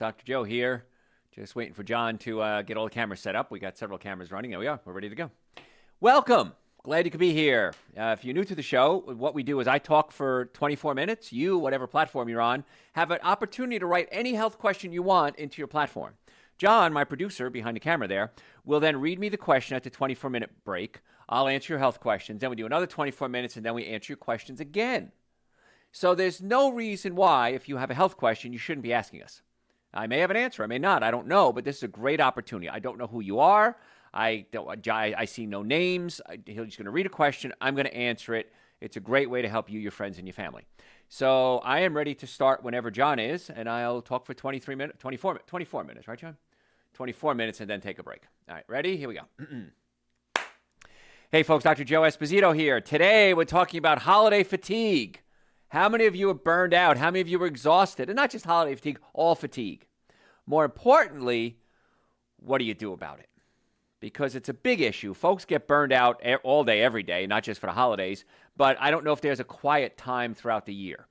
Dr. Joe here. Just waiting for John to get all the cameras set up. We got several cameras running. There we are. We're ready to go. Welcome. Glad you could be here. If you're new to the show, what we do is I talk for 24 minutes. You, whatever platform you're on, have an opportunity to write any health question you want into your platform. John, my producer behind the camera there, will then read me the question at the 24-minute break. I'll answer your health questions. Then we do another 24 minutes, and then we answer your questions again. So there's no reason why, if you have a health question, you shouldn't be asking us. I may have an answer. I may not. I don't know. But this is a great opportunity. I don't know who you are. I see no names. He's just going to read a question. I'm going to answer it. It's a great way to help you, your friends, and your family. So I am ready to start whenever John is, and I'll talk for 24 minutes, right, John? 24 minutes and then take a break. All right, ready? Here we go. Hey, folks, Dr. Joe Esposito here. Today, we're talking about holiday fatigue. How many of you are burned out? How many of you are exhausted? And not just holiday fatigue, all fatigue. More importantly, what do you do about it? Because it's a big issue. Folks get burned out all day, every day, not just for the holidays, but I don't know if there's a quiet time throughout the year.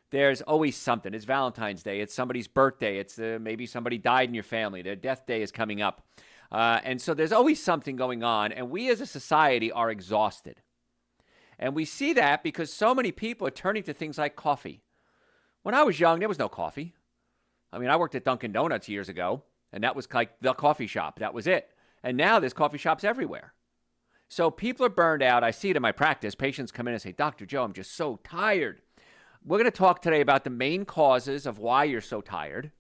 There's always something. It's Valentine's Day. It's somebody's birthday. It's maybe somebody died in your family. Their death day is coming up. And so there's always something going on, and we as a society are exhausted. And we see that because so many people are turning to things like coffee. When I was young, there was no coffee. I mean, I worked at Dunkin' Donuts years ago, and that was like the coffee shop. That was it. And now there's coffee shops everywhere. So people are burned out. I see it in my practice. Patients come in and say, Dr. Joe, I'm just so tired. We're going to talk today about the main causes of why you're so tired,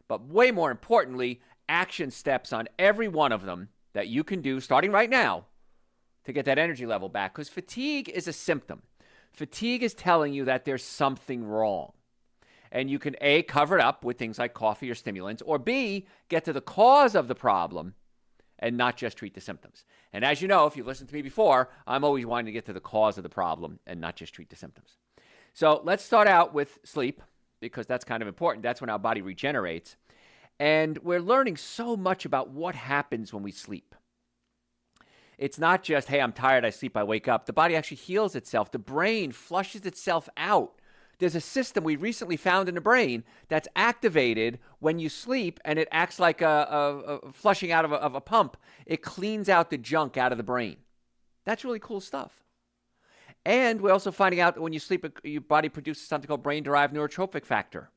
but way more importantly, action steps on every one of them that you can do starting right now to get that energy level back, because fatigue is a symptom. Fatigue is telling you that there's something wrong. And you can A, cover it up with things like coffee or stimulants, or B, get to the cause of the problem and not just treat the symptoms. And as you know, if you've listened to me before, I'm always wanting to get to the cause of the problem and not just treat the symptoms. So let's start out with sleep, because that's kind of important. That's when our body regenerates. And we're learning so much about what happens when we sleep. It's not just, hey, I'm tired, I sleep, I wake up. The body actually heals itself. The brain flushes itself out. There's a system we recently found in the brain that's activated when you sleep, and it acts like a flushing out of a pump. It cleans out the junk out of the brain. That's really cool stuff. And we're also finding out that when you sleep, your body produces something called brain-derived neurotrophic factor.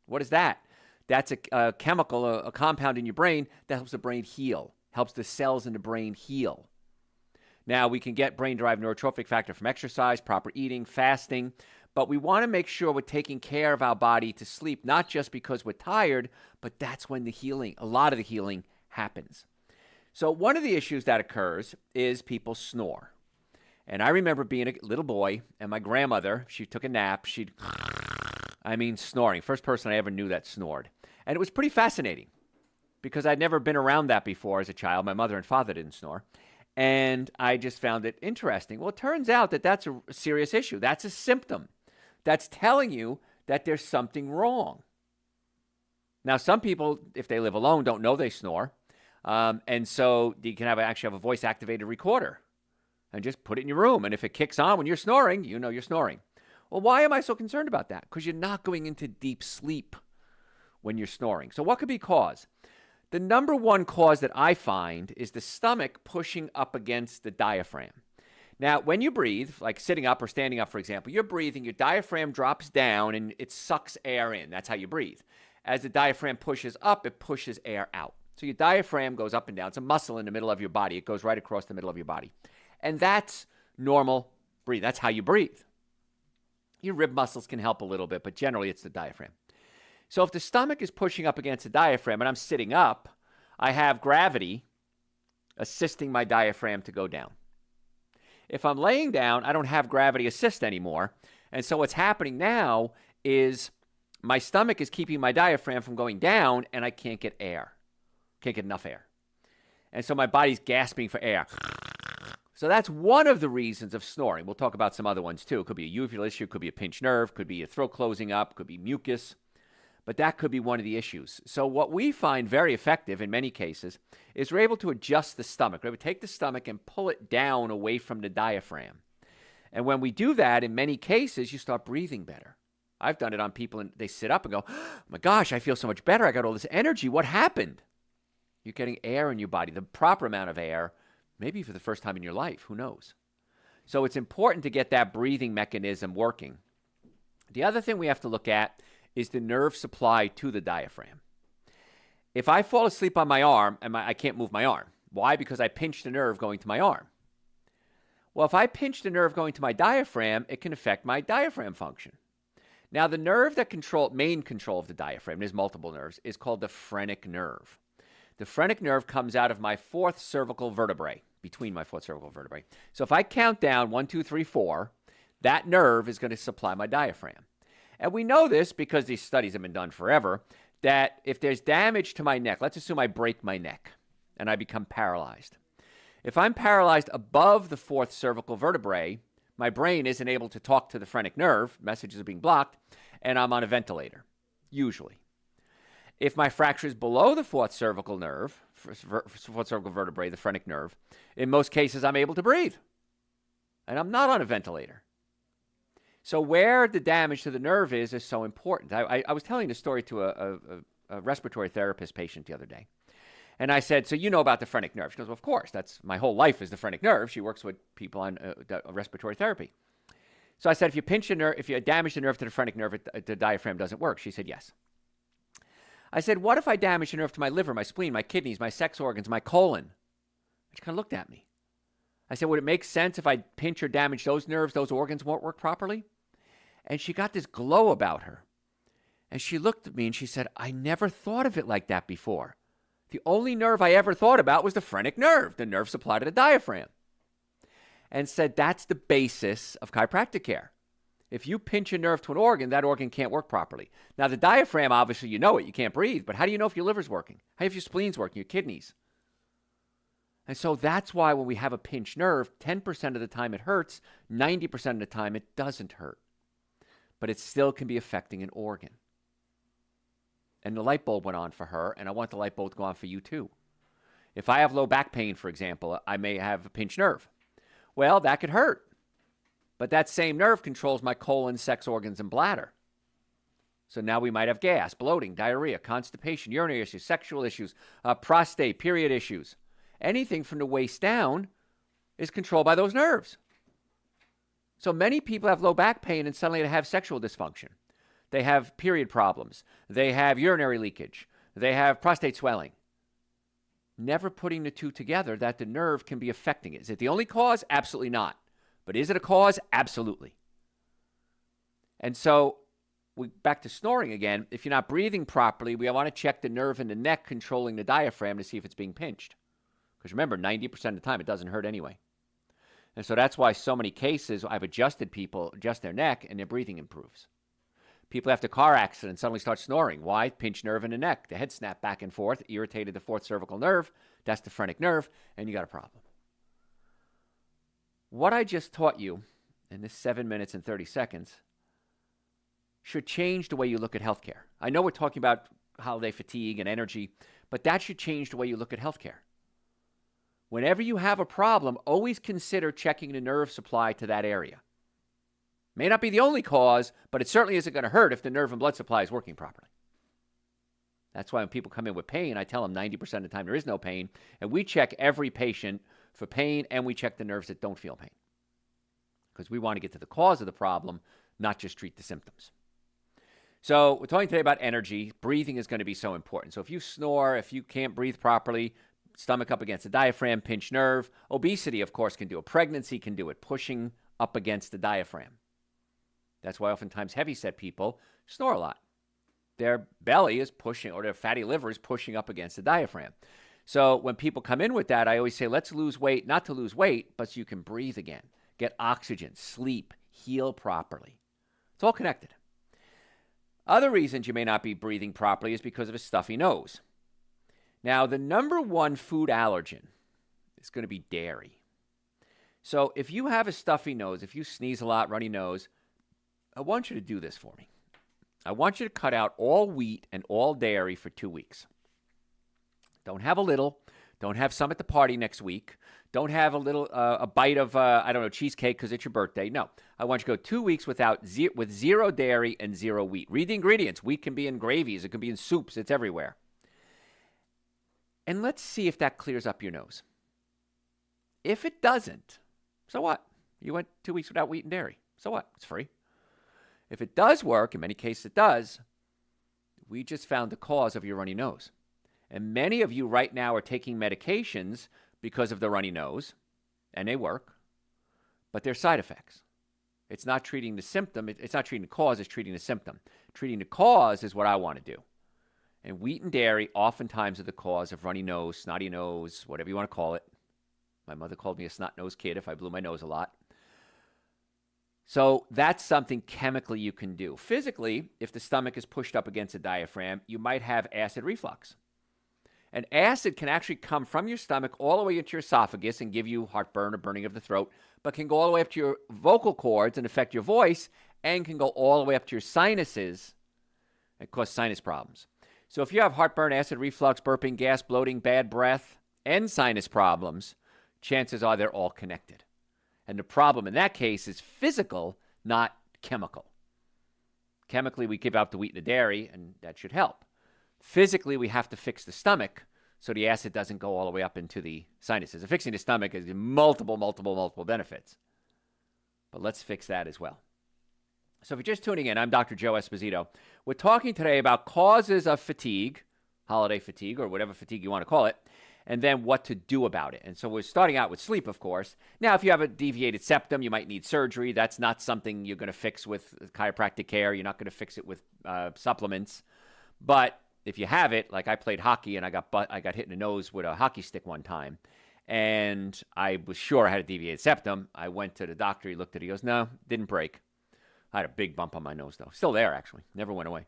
What is that? That's a chemical, a compound in your brain that helps the brain heal, helps the cells in the brain heal. Now, we can get brain-derived neurotrophic factor from exercise, proper eating, fasting, but we want to make sure we're taking care of our body to sleep, not just because we're tired, but that's when a lot of the healing happens. So one of the issues that occurs is people snore. And I remember being a little boy, and my grandmother, she took a nap, snoring. First person I ever knew that snored. And it was pretty fascinating because I'd never been around that before as a child. My mother and father didn't snore. And I just found it interesting. Well, it turns out that that's a serious issue. That's a symptom. That's telling you that there's something wrong. Now, some people, if they live alone, don't know they snore. And so you can actually have a voice-activated recorder and just put it in your room. And if it kicks on when you're snoring, you know you're snoring. Well, why am I so concerned about that? Because you're not going into deep sleep when you're snoring. So what could be cause? The number one cause that I find is the stomach pushing up against the diaphragm. Now, when you breathe, like sitting up or standing up, for example, you're breathing, your diaphragm drops down and it sucks air in. That's how you breathe. As the diaphragm pushes up, it pushes air out. So your diaphragm goes up and down. It's a muscle in the middle of your body. It goes right across the middle of your body. And that's normal breathing. That's how you breathe. Your rib muscles can help a little bit, but generally it's the diaphragm. So if the stomach is pushing up against the diaphragm and I'm sitting up, I have gravity assisting my diaphragm to go down. If I'm laying down, I don't have gravity assist anymore. And so what's happening now is my stomach is keeping my diaphragm from going down, and I can't get air. Can't get enough air. And so my body's gasping for air. So that's one of the reasons of snoring. We'll talk about some other ones too. It could be a uvular issue, could be a pinched nerve, could be your throat closing up, could be mucus. But that could be one of the issues. So what we find very effective in many cases is we're able to adjust the stomach. We're able to take the stomach and pull it down away from the diaphragm. And when we do that, in many cases, you start breathing better. I've done it on people and they sit up and go, oh my gosh, I feel so much better. I got all this energy. What happened? You're getting air in your body, the proper amount of air, maybe for the first time in your life. Who knows? So it's important to get that breathing mechanism working. The other thing we have to look at is the nerve supply to the diaphragm. If I fall asleep on my arm, I can't move my arm. Why? Because I pinched a nerve going to my arm. Well, if I pinch the nerve going to my diaphragm, it can affect my diaphragm function. Now, the nerve that main control of the diaphragm, there's multiple nerves, is called the phrenic nerve. The phrenic nerve comes out of my fourth cervical vertebrae, between my fourth cervical vertebrae. So if I count down 1, 2, 3, 4, that nerve is going to supply my diaphragm. And we know this because these studies have been done forever, that if there's damage to my neck, let's assume I break my neck and I become paralyzed. If I'm paralyzed above the fourth cervical vertebrae, my brain isn't able to talk to the phrenic nerve, messages are being blocked, and I'm on a ventilator, usually. If my fracture is below the fourth cervical nerve, fourth cervical vertebrae, the phrenic nerve, in most cases I'm able to breathe, and I'm not on a ventilator. So where the damage to the nerve is so important. I was telling a story to a respiratory therapist patient the other day. And I said, so you know about the phrenic nerve? She goes, well, of course. That's my whole life is the phrenic nerve. She works with people on respiratory therapy. So I said, if you pinch a nerve, if you damage the nerve to the phrenic nerve, the diaphragm doesn't work. She said, yes. I said, what if I damage the nerve to my liver, my spleen, my kidneys, my sex organs, my colon? She kind of looked at me. I said, would it make sense if I pinch or damage those nerves, those organs won't work properly? And she got this glow about her. And she looked at me and she said, I never thought of it like that before. The only nerve I ever thought about was the phrenic nerve, the nerve supply to the diaphragm. And said that's the basis of chiropractic care. If you pinch a nerve to an organ, that organ can't work properly. Now, the diaphragm, obviously, you know it. You can't breathe. But how do you know if your liver's working? How do you know if your spleen's working, your kidneys? And so that's why when we have a pinched nerve, 10% of the time it hurts, 90% of the time it doesn't hurt. But it still can be affecting an organ. And the light bulb went on for her, and I want the light bulb to go on for you too. If I have low back pain, for example, I may have a pinched nerve. Well, that could hurt. But that same nerve controls my colon, sex organs, and bladder. So now we might have gas, bloating, diarrhea, constipation, urinary issues, sexual issues, prostate, period issues. Anything from the waist down is controlled by those nerves. So many people have low back pain and suddenly they have sexual dysfunction. They have period problems. They have urinary leakage. They have prostate swelling. Never putting the two together that the nerve can be affecting it. Is it the only cause? Absolutely not. But is it a cause? Absolutely. And so back to snoring again. If you're not breathing properly, we want to check the nerve in the neck controlling the diaphragm to see if it's being pinched. Because remember, 90% of the time, it doesn't hurt anyway. And so that's why so many cases I've adjusted people, adjust their neck, and their breathing improves. People after car accidents suddenly start snoring. Why? Pinched nerve in the neck. The head snapped back and forth, irritated the fourth cervical nerve. That's the phrenic nerve, and you got a problem. What I just taught you in this 7 minutes and 30 seconds should change the way you look at healthcare. I know we're talking about holiday fatigue and energy, but that should change the way you look at healthcare. Whenever you have a problem, always consider checking the nerve supply to that area. May not be the only cause, but it certainly isn't going to hurt if the nerve and blood supply is working properly. That's why when people come in with pain, I tell them 90% of the time there is no pain, and we check every patient for pain, and we check the nerves that don't feel pain. Because we want to get to the cause of the problem, not just treat the symptoms. So we're talking today about energy. Breathing is going to be so important. So if you snore, if you can't breathe properly, stomach up against the diaphragm, pinched nerve. Obesity, of course, can do it. Pregnancy can do it, pushing up against the diaphragm. That's why oftentimes heavy-set people snore a lot. Their belly is pushing, or their fatty liver is pushing up against the diaphragm. So when people come in with that, I always say, let's lose weight, not to lose weight, but so you can breathe again, get oxygen, sleep, heal properly. It's all connected. Other reasons you may not be breathing properly is because of a stuffy nose. Now, the number one food allergen is going to be dairy. So if you have a stuffy nose, if you sneeze a lot, runny nose, I want you to do this for me. I want you to cut out all wheat and all dairy for 2 weeks. Don't have a little. Don't have some at the party next week. Don't have a bite of, cheesecake because it's your birthday. No, I want you to go 2 weeks with zero dairy and zero wheat. Read the ingredients. Wheat can be in gravies. It can be in soups. It's everywhere. And let's see if that clears up your nose. If it doesn't, so what? You went 2 weeks without wheat and dairy. So what? It's free. If it does work, in many cases it does, we just found the cause of your runny nose. And many of you right now are taking medications because of the runny nose, and they work, but they're side effects. It's not treating the symptom. It's not treating the cause. It's treating the symptom. Treating the cause is what I want to do. And wheat and dairy oftentimes are the cause of runny nose, snotty nose, whatever you want to call it. My mother called me a snot-nosed kid if I blew my nose a lot. So that's something chemically you can do. Physically, if the stomach is pushed up against the diaphragm, you might have acid reflux. And acid can actually come from your stomach all the way into your esophagus and give you heartburn or burning of the throat, but can go all the way up to your vocal cords and affect your voice, and can go all the way up to your sinuses and cause sinus problems. So if you have heartburn, acid reflux, burping, gas, bloating, bad breath, and sinus problems, chances are they're all connected. And the problem in that case is physical, not chemical. Chemically, we give out the wheat and the dairy, and that should help. Physically, we have to fix the stomach so the acid doesn't go all the way up into the sinuses. And fixing the stomach has multiple benefits. But let's fix that as well. So if you're just tuning in, I'm Dr. Joe Esposito. We're talking today about causes of fatigue, holiday fatigue, or whatever fatigue you want to call it, and then what to do about it. And so we're starting out with sleep, of course. Now, if you have a deviated septum, you might need surgery. That's not something you're going to fix with chiropractic care. You're not going to fix it with supplements. But if you have it, like I played hockey and I got hit in the nose with a hockey stick one time, and I was sure I had a deviated septum. I went to the doctor. He looked at it. He goes, no, didn't break. I had a big bump on my nose, though. Still there, actually. Never went away.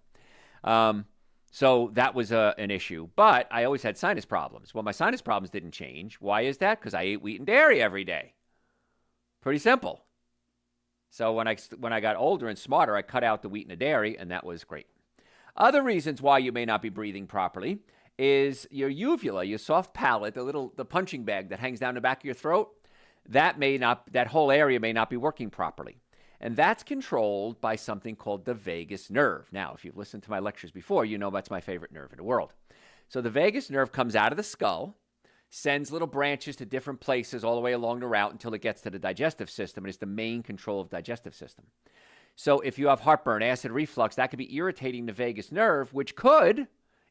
So that was an issue. But I always had sinus problems. Well, my sinus problems didn't change. Why is that? Because I ate wheat and dairy every day. Pretty simple. So when I got older and smarter, I cut out the wheat and the dairy, and that was great. Other reasons why you may not be breathing properly is your uvula, your soft palate, the punching bag that hangs down the back of your throat. That whole area may not be working properly. And that's controlled by something called the vagus nerve. Now, if you've listened to my lectures before, you know that's my favorite nerve in the world. So the vagus nerve comes out of the skull, sends little branches to different places all the way along the route until it gets to the digestive system, and it's the main control of the digestive system. So if you have heartburn, acid reflux, that could be irritating the vagus nerve, which could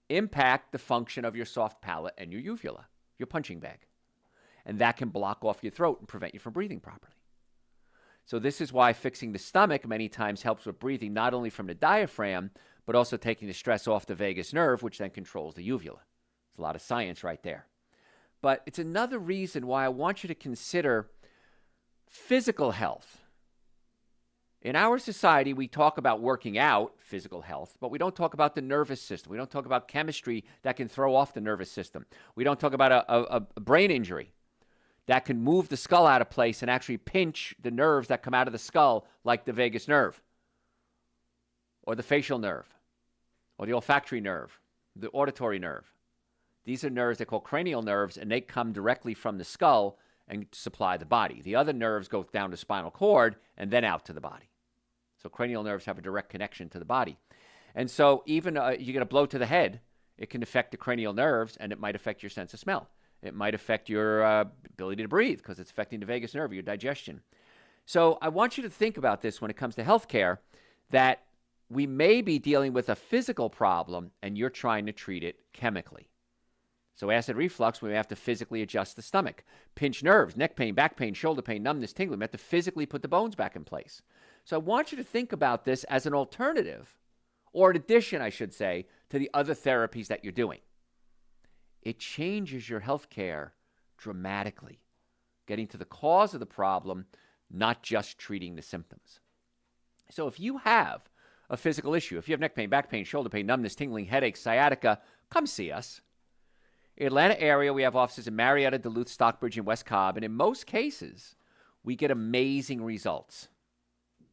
impact the function of your soft palate and your uvula, your punching bag. And that can block off your throat and prevent you from breathing properly. So this is why fixing the stomach many times helps with breathing, not only from the diaphragm, but also taking the stress off the vagus nerve, which then controls the uvula. There's a lot of science right there. But it's another reason why I want you to consider physical health. In our society, we talk about working out, physical health, but we don't talk about the nervous system. We don't talk about chemistry that can throw off the nervous system. We don't talk about a brain injury that can move the skull out of place and actually pinch the nerves that come out of the skull, like the vagus nerve, or the facial nerve, or the olfactory nerve, the auditory nerve. These are nerves they call cranial nerves, and they come directly from the skull and supply the body. The other nerves go down the spinal cord and then out to the body. So cranial nerves have a direct connection to the body. And so even you get a blow to the head, it can affect the cranial nerves, and it might affect your sense of smell. It might affect your ability to breathe because it's affecting the vagus nerve, your digestion. So I want you to think about this when it comes to healthcare, that we may be dealing with a physical problem and you're trying to treat it chemically. So acid reflux, we have to physically adjust the stomach. Pinched nerves, neck pain, back pain, shoulder pain, numbness, tingling. We have to physically put the bones back in place. So I want you to think about this as an alternative, or an addition, I should say, to the other therapies that you're doing. It changes your health care dramatically, getting to the cause of the problem, not just treating the symptoms. So if you have a physical issue, if you have neck pain, back pain, shoulder pain, numbness, tingling, headaches, sciatica, come see us. Atlanta area, we have offices in Marietta, Duluth, Stockbridge, and West Cobb, and in most cases, we get amazing results.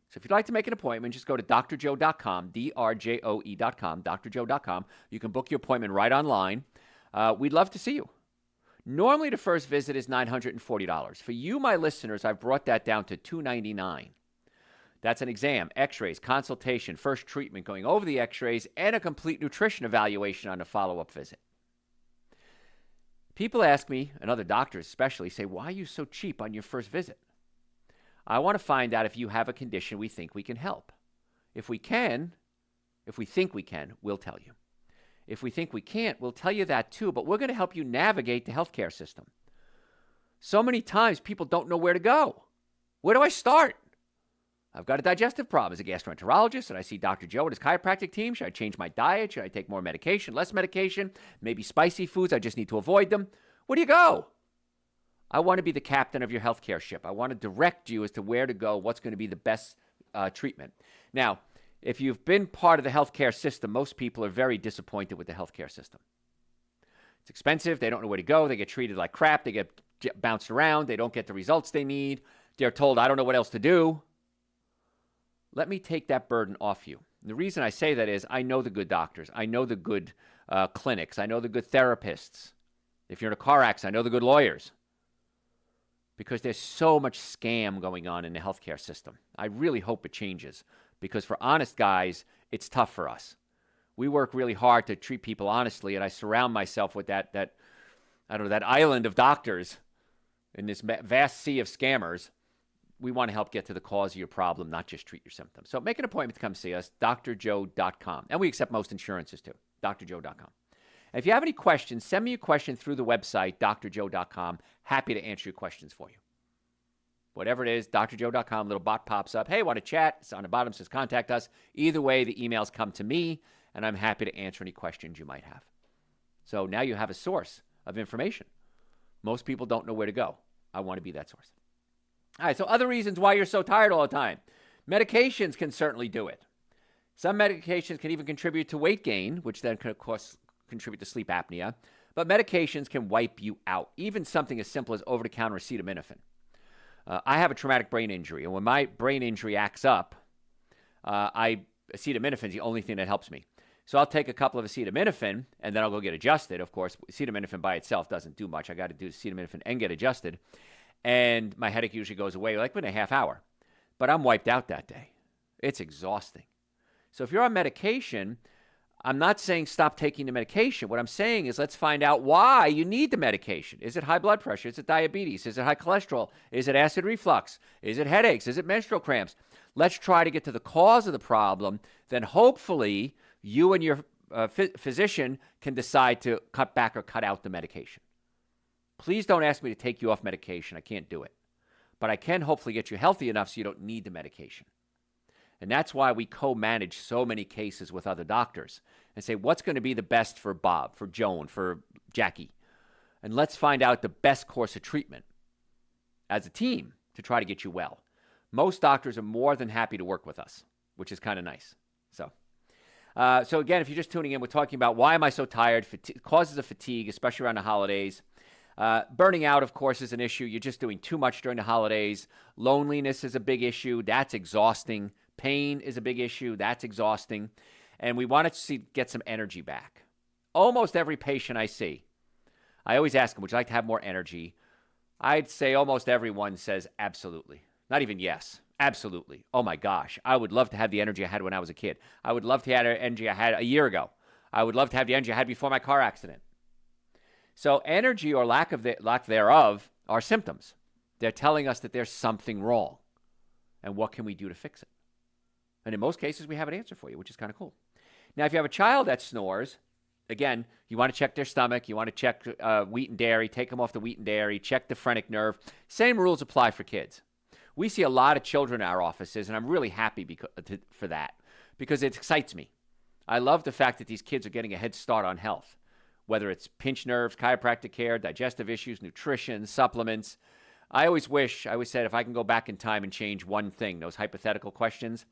So if you'd like to make an appointment, just go to drjoe.com, drjoe.com, drjoe.com. You can book your appointment right online. We'd love to see you. Normally, the first visit is $940. For you, my listeners, I've brought that down to $299. That's an exam, x-rays, consultation, first treatment, going over the x-rays, and a complete nutrition evaluation on a follow-up visit. People ask me, and other doctors especially, say, why are you so cheap on your first visit? I want to find out if you have a condition we think we can help. If we think we can, we'll tell you. If we think we can't, we'll tell you that too, but we're going to help you navigate the healthcare system. So many times people don't know where to go. Where do I start? I've got a digestive problem as a gastroenterologist, and I see Dr. Joe and his chiropractic team. Should I change my diet? Should I take more medication, less medication? Maybe spicy foods, I just need to avoid them. Where do you go? I want to be the captain of your healthcare ship. I want to direct you as to where to go, what's going to be the best treatment. Now, if you've been part of the healthcare system, most people are very disappointed with the healthcare system. It's expensive. They don't know where to go. They get treated like crap. They get bounced around. They don't get the results they need. They're told, I don't know what else to do. Let me take that burden off you. And the reason I say that is I know the good doctors. I know the good clinics. I know the good therapists. If you're in a car accident, I know the good lawyers. Because there's so much scam going on in the healthcare system. I really hope it changes. Because for honest guys, it's tough for us. We work really hard to treat people honestly, and I surround myself with that island of doctors in this vast sea of scammers. We want to help get to the cause of your problem, not just treat your symptoms. So make an appointment to come see us, drjoe.com. And we accept most insurances too, drjoe.com. And if you have any questions, send me a question through the website, drjoe.com. Happy to answer your questions for you. Whatever it is, drjoe.com, little bot pops up. Hey, want to chat? It's on the bottom, says contact us. Either way, the emails come to me, and I'm happy to answer any questions you might have. So now you have a source of information. Most people don't know where to go. I want to be that source. All right, so other reasons why you're so tired all the time. Medications can certainly do it. Some medications can even contribute to weight gain, which then can, of course, contribute to sleep apnea. But medications can wipe you out, even something as simple as over-the-counter acetaminophen. I have a traumatic brain injury, and when my brain injury acts up, acetaminophen is the only thing that helps me. So I'll take a couple of acetaminophen, and then I'll go get adjusted. Of course, acetaminophen by itself doesn't do much. I got to do acetaminophen and get adjusted. And my headache usually goes away like within a half hour. But I'm wiped out that day. It's exhausting. So if you're on medication, I'm not saying stop taking the medication. What I'm saying is let's find out why you need the medication. Is it high blood pressure? Is it diabetes? Is it high cholesterol? Is it acid reflux? Is it headaches? Is it menstrual cramps? Let's try to get to the cause of the problem. Then hopefully you and your physician can decide to cut back or cut out the medication. Please don't ask me to take you off medication. I can't do it. But I can hopefully get you healthy enough so you don't need the medication. And that's why we co-manage so many cases with other doctors and say, what's going to be the best for Bob, for Joan, for Jackie? And let's find out the best course of treatment as a team to try to get you well. Most doctors are more than happy to work with us, which is kind of nice. So again, if you're just tuning in, we're talking about why am I so tired, causes of fatigue, especially around the holidays. Burning out, of course, is an issue. You're just doing too much during the holidays. Loneliness is a big issue. That's exhausting. Pain is a big issue. That's exhausting. And we want to get some energy back. Almost every patient I see, I always ask them, would you like to have more energy? I'd say almost everyone says absolutely. Not even yes. Absolutely. Oh my gosh. I would love to have the energy I had when I was a kid. I would love to have the energy I had a year ago. I would love to have the energy I had before my car accident. So energy or lack thereof are symptoms. They're telling us that there's something wrong. And what can we do to fix it? And in most cases, we have an answer for you, which is kind of cool. Now, if you have a child that snores, again, you want to check their stomach. You want to check wheat and dairy. Take them off the wheat and dairy. Check the phrenic nerve. Same rules apply for kids. We see a lot of children in our offices, and I'm really happy for that because it excites me. I love the fact that these kids are getting a head start on health, whether it's pinched nerves, chiropractic care, digestive issues, nutrition, supplements. I always said if I can go back in time and change one thing, those hypothetical questions,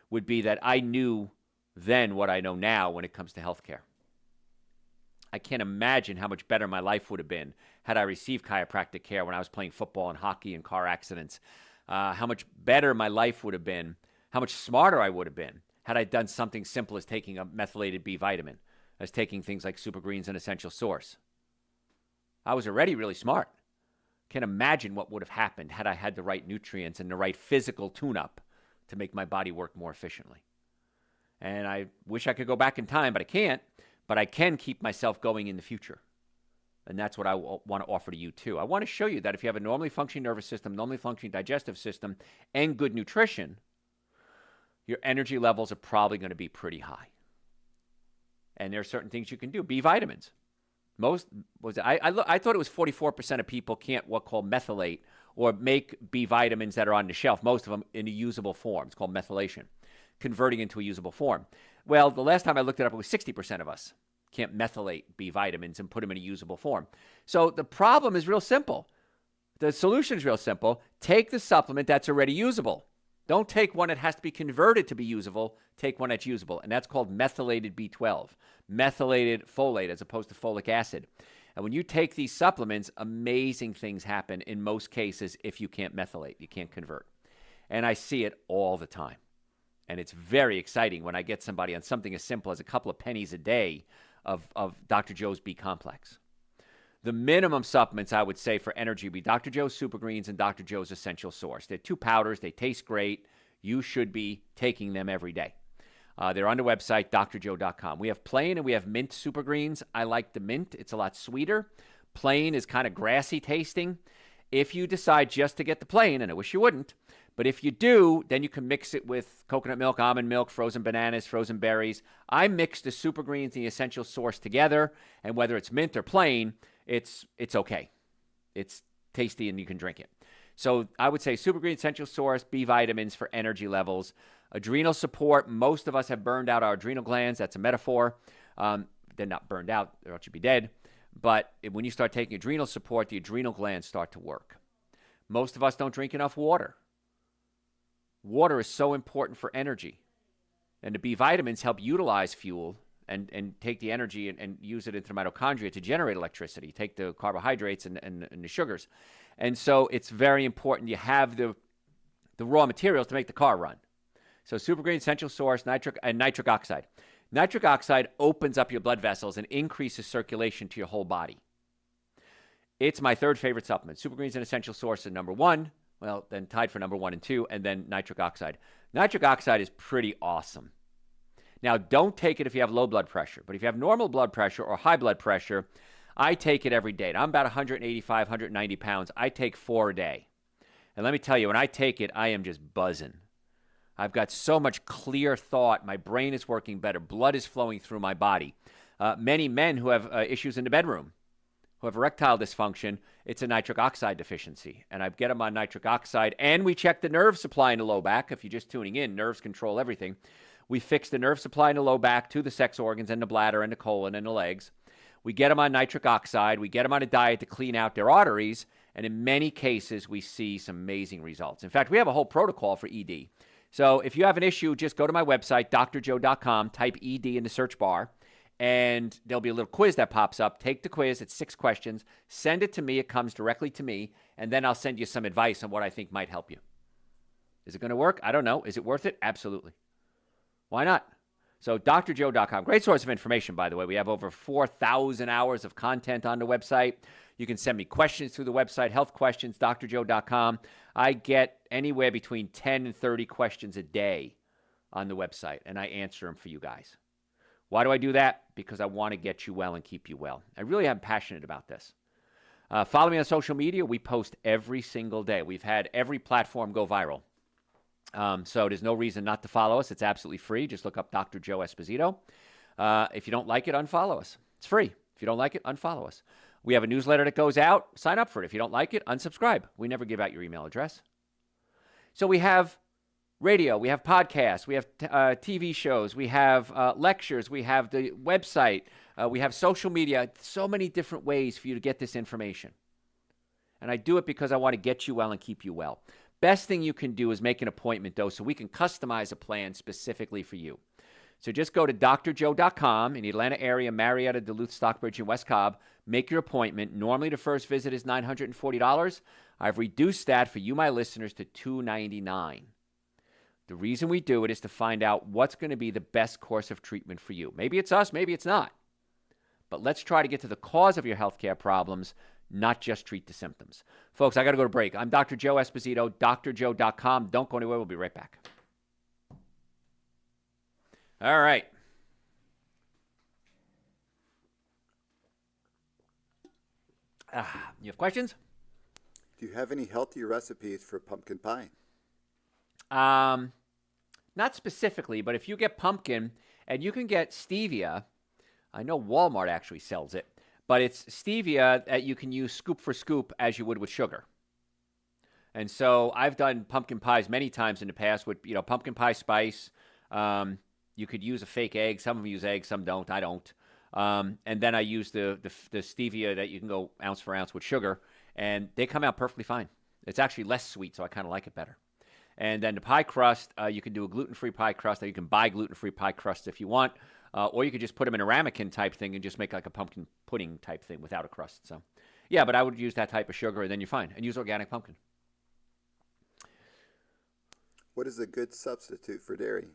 would be that I knew then what I know now when it comes to healthcare. I can't imagine how much better my life would have been had I received chiropractic care when I was playing football and hockey and car accidents. How much better my life would have been, how much smarter I would have been had I done something simple as taking a methylated B vitamin, as taking things like Super Greens and Essential Source. I was already really smart. Can't imagine what would have happened had I had the right nutrients and the right physical tune-up to make my body work more efficiently. And I wish I could go back in time, but I can't. But I can keep myself going in the future. And that's what I want to offer to you too. I want to show you that if you have a normally functioning nervous system, normally functioning digestive system, and good nutrition, your energy levels are probably going to be pretty high. And there are certain things you can do. B vitamins. I thought it was 44% of people can't what called methylate or make B vitamins that are on the shelf, most of them in a usable form. It's called methylation, converting into a usable form. Well, the last time I looked it up, it was 60% of us can't methylate B vitamins and put them in a usable form. So the problem is real simple. The solution is real simple. Take the supplement that's already usable. Don't take one that has to be converted to be usable. Take one that's usable, and that's called methylated B12, methylated folate as opposed to folic acid. And when you take these supplements, amazing things happen in most cases if you can't methylate, you can't convert. And I see it all the time. And it's very exciting when I get somebody on something as simple as a couple of pennies a day of Dr. Joe's B complex. The minimum supplements I would say for energy would be Dr. Joe's Super Greens and Dr. Joe's Essential Source. They're 2 powders. They taste great. You should be taking them every day. They're on the website, drjoe.com. We have plain and we have mint Super Greens. I like the mint. It's a lot sweeter. Plain is kind of grassy tasting. If you decide just to get the plain, and I wish you wouldn't, but if you do, then you can mix it with coconut milk, almond milk, frozen bananas, frozen berries. I mix the Super Greens and the Essential Source together, and whether it's mint or plain, it's okay. It's tasty and you can drink it. So I would say Super Green, Essential Source, B vitamins for energy levels. Adrenal support. Most of us have burned out our adrenal glands. That's a metaphor. They're not burned out. They should be dead. But when you start taking adrenal support, the adrenal glands start to work. Most of us don't drink enough water. Water is so important for energy. And the B vitamins help utilize fuel and take the energy and use it into the mitochondria to generate electricity, take the carbohydrates and the sugars. And so it's very important you have the raw materials to make the car run. So Super Green, Essential Source, nitric oxide. Nitric oxide opens up your blood vessels and increases circulation to your whole body. It's my third favorite supplement. Super Greens and Essential Source are number 1. Well, then tied for number 1 and 2, and then nitric oxide. Nitric oxide is pretty awesome. Now, don't take it if you have low blood pressure, but if you have normal blood pressure or high blood pressure, I take it every day. And I'm about 185, 190 pounds. I take 4 a day. And let me tell you, when I take it, I am just buzzing. I've got so much clear thought. My brain is working better. Blood is flowing through my body. Many men who have issues in the bedroom, who have erectile dysfunction, it's a nitric oxide deficiency. And I get them on nitric oxide. And we check the nerve supply in the low back. If you're just tuning in, nerves control everything. We fix the nerve supply in the low back to the sex organs and the bladder and the colon and the legs. We get them on nitric oxide. We get them on a diet to clean out their arteries. And in many cases, we see some amazing results. In fact, we have a whole protocol for ED. So if you have an issue, just go to my website, drjoe.com, type ED in the search bar, and there'll be a little quiz that pops up. Take the quiz. It's 6 questions. Send it to me. It comes directly to me, and then I'll send you some advice on what I think might help you. Is it going to work? I don't know. Is it worth it? Absolutely. Why not? So drjoe.com. Great source of information, by the way. We have over 4,000 hours of content on the website. You can send me questions through the website, health questions, drjoe.com. I get anywhere between 10 and 30 questions a day on the website, and I answer them for you guys. Why do I do that? Because I want to get you well and keep you well. I really am passionate about this. Follow me on social media. We post every single day. We've had every platform go viral. So there's no reason not to follow us. It's absolutely free. Just look up Dr. Joe Esposito. If you don't like it, unfollow us. It's free. If you don't like it, unfollow us. We have a newsletter that goes out. Sign up for it. If you don't like it, unsubscribe. We never give out your email address. So we have radio. We have podcasts. We have TV shows. We have lectures. We have the website. We have social media. So many different ways for you to get this information. And I do it because I want to get you well and keep you well. Best thing you can do is make an appointment, though, so we can customize a plan specifically for you. So just go to drjoe.com in the Atlanta area, Marietta, Duluth, Stockbridge, and West Cobb. Make your appointment. Normally, the first visit is $940. I've reduced that for you, my listeners, to $299. The reason we do it is to find out what's going to be the best course of treatment for you. Maybe it's us, maybe it's not. But let's try to get to the cause of your healthcare problems, not just treat the symptoms. Folks, I got to go to break. I'm Dr. Joe Esposito, drjoe.com. Don't go anywhere. We'll be right back. All right. You have questions? Do you have any healthy recipes for pumpkin pie? Not specifically, but if you get pumpkin and you can get stevia, I know Walmart actually sells it, but it's stevia that you can use scoop for scoop as you would with sugar. And so I've done pumpkin pies many times in the past with, pumpkin pie spice. You could use a fake egg. Some of them use eggs, some don't. I don't. And then I use the stevia that you can go ounce for ounce with sugar, and they come out perfectly fine. It's actually less sweet, so I kind of like it better. And then the pie crust, you can do a gluten-free pie crust, or you can buy gluten-free pie crust if you want, or you could just put them in a ramekin type thing and just make like a pumpkin pudding type thing without a crust. So, yeah, but I would use that type of sugar, and then you're fine. And use organic pumpkin. What is a good substitute for dairy?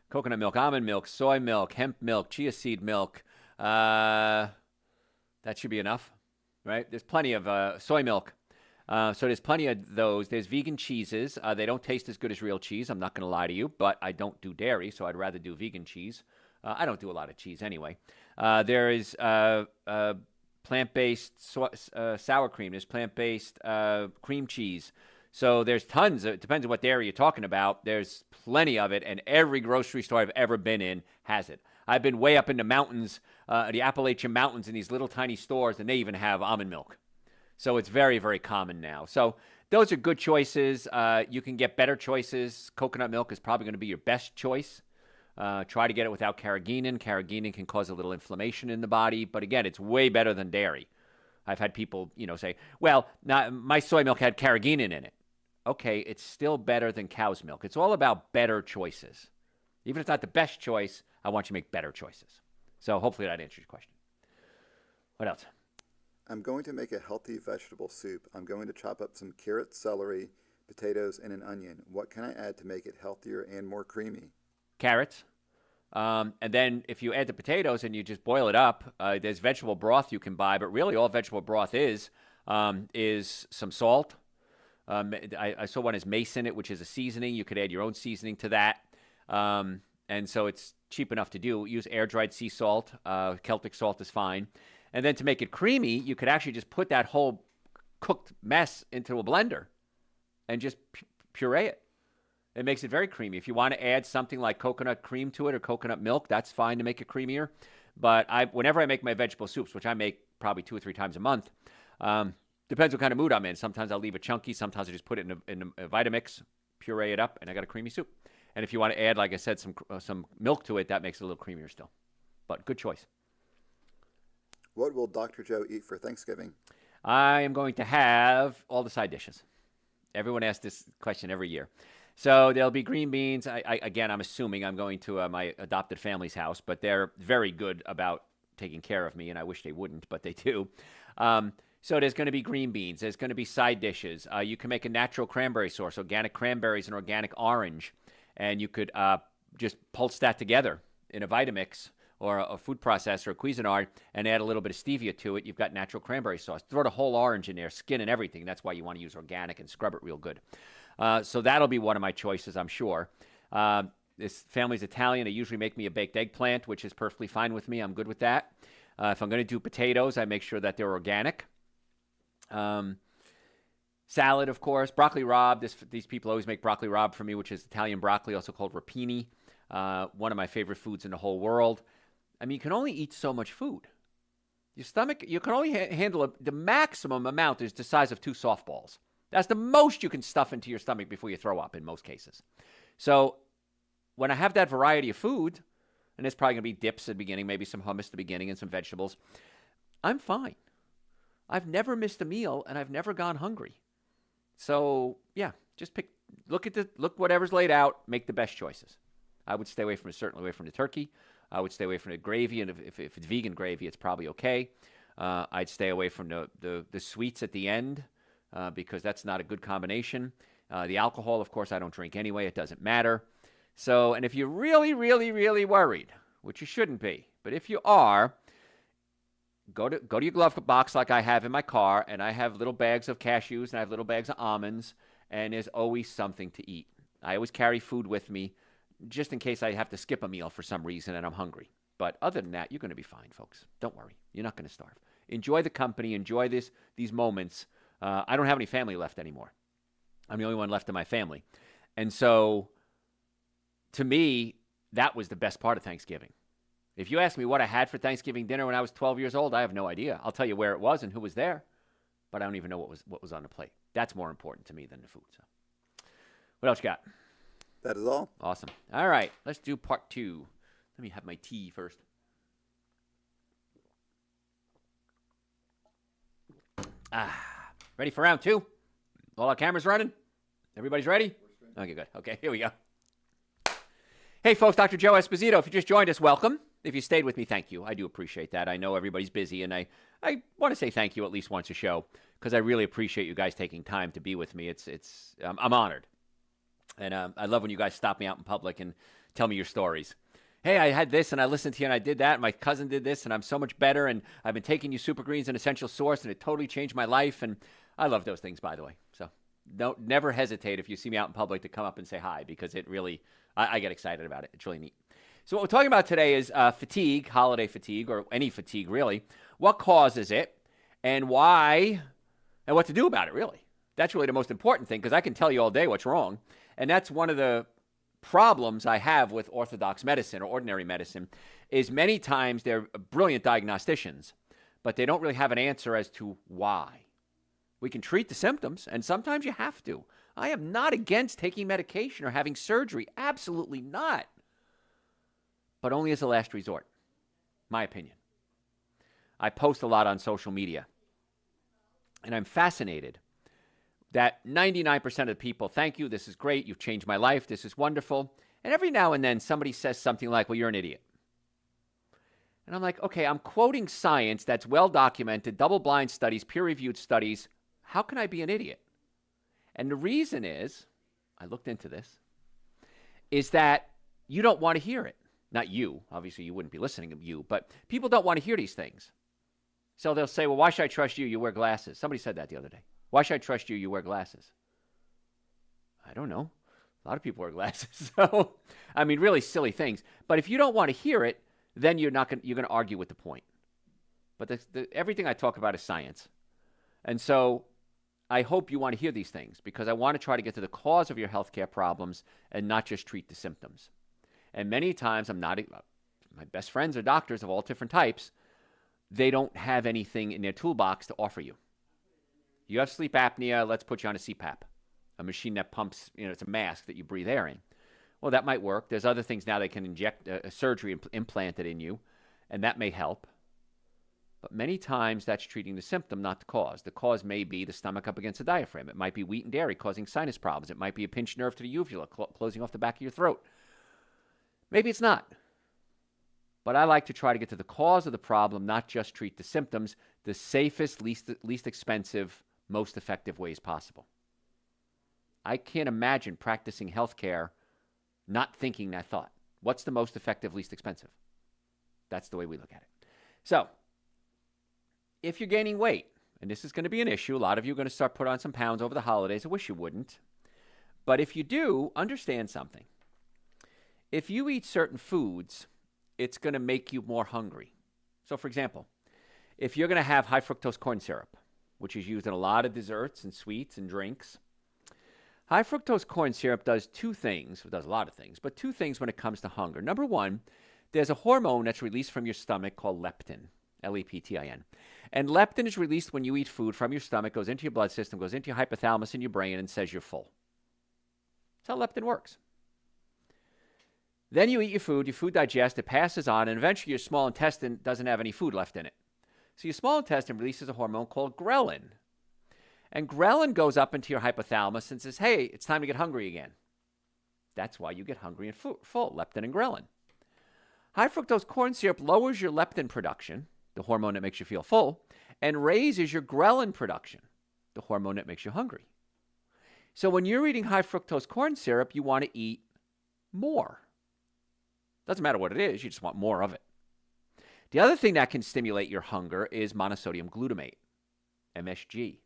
Coconut milk, almond milk, soy milk, hemp milk, chia seed milk. That should be enough, right? There's plenty of soy milk. So there's plenty of those. There's vegan cheeses. They don't taste as good as real cheese. I'm not going to lie to you, but I don't do dairy, so I'd rather do vegan cheese. I don't do a lot of cheese anyway. There is plant-based sour cream. There's plant-based cream cheese. So there's tons. It depends on what dairy you're talking about. There's plenty of it, and every grocery store I've ever been in has it. I've been way up in the mountains, the Appalachian Mountains, in these little tiny stores, and they even have almond milk. So it's very, very common now. So those are good choices. You can get better choices. Coconut milk is probably going to be your best choice. Try to get it without carrageenan. Carrageenan can cause a little inflammation in the body, but again, it's way better than dairy. I've had people, say, well, my soy milk had carrageenan in it. Okay, it's still better than cow's milk. It's all about better choices. Even if it's not the best choice, I want you to make better choices. So hopefully that answers your question. What else? I'm going to make a healthy vegetable soup. I'm going to chop up some carrots, celery, potatoes, and an onion. What can I add to make it healthier and more creamy? Carrots. And then if you add the potatoes and you just boil it up, there's vegetable broth you can buy, but really all vegetable broth is some salt. I saw one as mace in it, which is a seasoning. You could add your own seasoning to that. And so it's cheap enough to do. Use air-dried sea salt. Celtic salt is fine. And then to make it creamy, you could actually just put that whole cooked mess into a blender and just puree it. It makes it very creamy. If you want to add something like coconut cream to it or coconut milk, that's fine to make it creamier. But whenever I make my vegetable soups, which I make probably 2 or 3 times a month, depends what kind of mood I'm in. Sometimes I'll leave it chunky. Sometimes I just put it in a Vitamix, puree it up, and I got a creamy soup. And if you want to add, like I said, some milk to it, that makes it a little creamier still. But good choice. What will Dr. Joe eat for Thanksgiving? I am going to have all the side dishes. Everyone asks this question every year. So there'll be green beans. Again, I'm assuming I'm going to my adopted family's house, but they're very good about taking care of me, and I wish they wouldn't, but they do. So there's going to be green beans. There's going to be side dishes. You can make a natural cranberry sauce, organic cranberries and organic orange, and you could just pulse that together in a Vitamix or a food processor, a Cuisinart, and add a little bit of stevia to it. You've got natural cranberry sauce. Throw the whole orange in there, skin and everything. That's why you want to use organic and scrub it real good. So that'll be one of my choices, I'm sure. This family's Italian. They usually make me a baked eggplant, which is perfectly fine with me. I'm good with that. If I'm going to do potatoes, I make sure that they're organic. Salad, of course. Broccoli rabe. These people always make broccoli rabe for me, which is Italian broccoli, also called rapini. One of my favorite foods in the whole world. I mean, you can only eat so much food. Your stomach, you can only handle the maximum amount is the size of 2 softballs. That's the most you can stuff into your stomach before you throw up in most cases. So when I have that variety of food, and there's probably going to be dips at the beginning, maybe some hummus at the beginning and some vegetables, I'm fine. I've never missed a meal, and I've never gone hungry. So, yeah, just look whatever's laid out, make the best choices. I would stay certainly away from the turkey. I would stay away from the gravy, and if it's vegan gravy, it's probably okay. I'd stay away from the sweets at the end because that's not a good combination. The alcohol, of course, I don't drink anyway. It doesn't matter. So, and if you're really, really, really worried, which you shouldn't be, But if you are, go to your glove box like I have in my car, and I have little bags of cashews and I have little bags of almonds, and there's always something to eat. I always carry food with me just in case I have to skip a meal for some reason and I'm hungry. But other than that, you're going to be fine, folks. Don't worry. You're not going to starve. Enjoy the company. Enjoy these moments. I don't have any family left anymore. I'm the only one left in my family. And so, to me, that was the best part of Thanksgiving. If you ask me what I had for Thanksgiving dinner when I was 12 years old, I have no idea. I'll tell you where it was and who was there, but I don't even know what was on the plate. That's more important to me than the food. So, what else you got? That is all. Awesome. All right, let's do part 2. Let me have my tea first. Ready for round 2? All our cameras running? Everybody's ready? Okay, good. Okay, here we go. Hey, folks, Dr. Joe Esposito. If you just joined us, welcome. If you stayed with me, thank you. I do appreciate that. I know everybody's busy, and I want to say thank you at least once a show because I really appreciate you guys taking time to be with me. I'm honored. And I love when you guys stop me out in public and tell me your stories. Hey, I had this, and I listened to you, and I did that, and my cousin did this, and I'm so much better, and I've been taking you Super Greens and Essential Source, and it totally changed my life, and I love those things, by the way. So never hesitate if you see me out in public to come up and say hi because it really, I get excited about it. It's really neat. So what we're talking about today is fatigue, holiday fatigue, or any fatigue, really. What causes it, and why, and what to do about it, really. That's really the most important thing because I can tell you all day what's wrong. And that's one of the problems I have with orthodox medicine or ordinary medicine is many times they're brilliant diagnosticians, but they don't really have an answer as to why. We can treat the symptoms, and sometimes you have to. I am not against taking medication or having surgery. Absolutely not. But only as a last resort, my opinion. I post a lot on social media, and I'm fascinated that 99% of the people, thank you, this is great, you've changed my life, this is wonderful. And every now and then somebody says something like, well, you're an idiot. And I'm like, okay, I'm quoting science that's well-documented, double-blind studies, peer-reviewed studies. How can I be an idiot? And the reason is, I looked into this, is that you don't want to hear it. Not you, obviously you wouldn't be listening to you, but people don't want to hear these things. So they'll say, well, why should I trust you? You wear glasses. Somebody said that the other day. Why should I trust you? You wear glasses. I don't know. A lot of people wear glasses. So, I mean, really silly things. But if you don't want to hear it, then you're going to argue with the point. But everything I talk about is science. And so I hope you want to hear these things because I want to try to get to the cause of your healthcare problems and not just treat the symptoms. And many times my best friends are doctors of all different types. They don't have anything in their toolbox to offer you. You have sleep apnea, let's put you on a CPAP, a machine that pumps, it's a mask that you breathe air in. Well, that might work. There's other things now they can inject a surgery implanted in you, and that may help. But many times that's treating the symptom, not the cause. The cause may be the stomach up against the diaphragm. It might be wheat and dairy causing sinus problems. It might be a pinched nerve to the uvula closing off the back of your throat. Maybe it's not. But I like to try to get to the cause of the problem, not just treat the symptoms, the safest, least expensive, most effective ways possible. I can't imagine practicing healthcare not thinking that thought. What's the most effective, least expensive? That's the way we look at it. So, if you're gaining weight, and this is going to be an issue, a lot of you are going to start putting on some pounds over the holidays. I wish you wouldn't. But if you do, understand something. If you eat certain foods, it's going to make you more hungry. So, for example, if you're going to have high fructose corn syrup, which is used in a lot of desserts and sweets and drinks, high fructose corn syrup does two things. It does a lot of things, but two things when it comes to hunger. Number one, there's a hormone that's released from your stomach called leptin, L-E-P-T-I-N. And leptin is released when you eat food from your stomach, goes into your blood system, goes into your hypothalamus in your brain, and says you're full. That's how leptin works. Then you eat your food digests, it passes on, and eventually your small intestine doesn't have any food left in it. So your small intestine releases a hormone called ghrelin. And ghrelin goes up into your hypothalamus and says, hey, it's time to get hungry again. That's why you get hungry and full, leptin and ghrelin. High fructose corn syrup lowers your leptin production, the hormone that makes you feel full, and raises your ghrelin production, the hormone that makes you hungry. So when you're eating high fructose corn syrup, you want to eat more. Doesn't matter what it is, you just want more of it. The other thing that can stimulate your hunger is monosodium glutamate, MSG.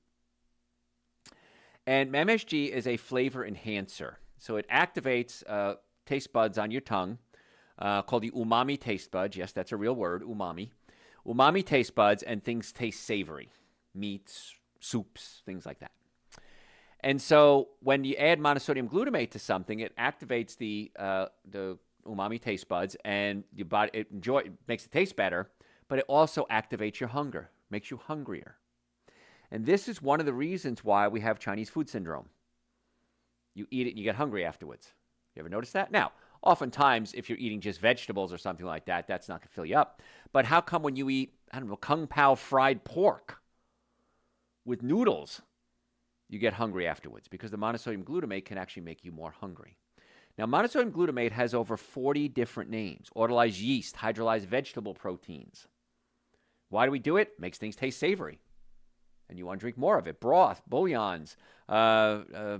And MSG is a flavor enhancer. So it activates taste buds on your tongue called the umami taste buds. Yes, that's a real word, umami. Umami taste buds, and things taste savory. Meats, soups, things like that. And so when you add monosodium glutamate to something, it activates the umami taste buds, and your body it makes it taste better, but it also activates your hunger, makes you hungrier. And this is one of the reasons why we have Chinese food syndrome. You eat it and you get hungry afterwards. You ever notice that? Now, oftentimes, if you're eating just vegetables or something like that, that's not going to fill you up. But how come when you eat, Kung Pao fried pork with noodles, you get hungry afterwards? Because the monosodium glutamate can actually make you more hungry. Now, monosodium glutamate has over 40 different names. Autolyzed yeast, hydrolyzed vegetable proteins. Why do we do it? Makes things taste savory. And you want to drink more of it. Broth, bouillons,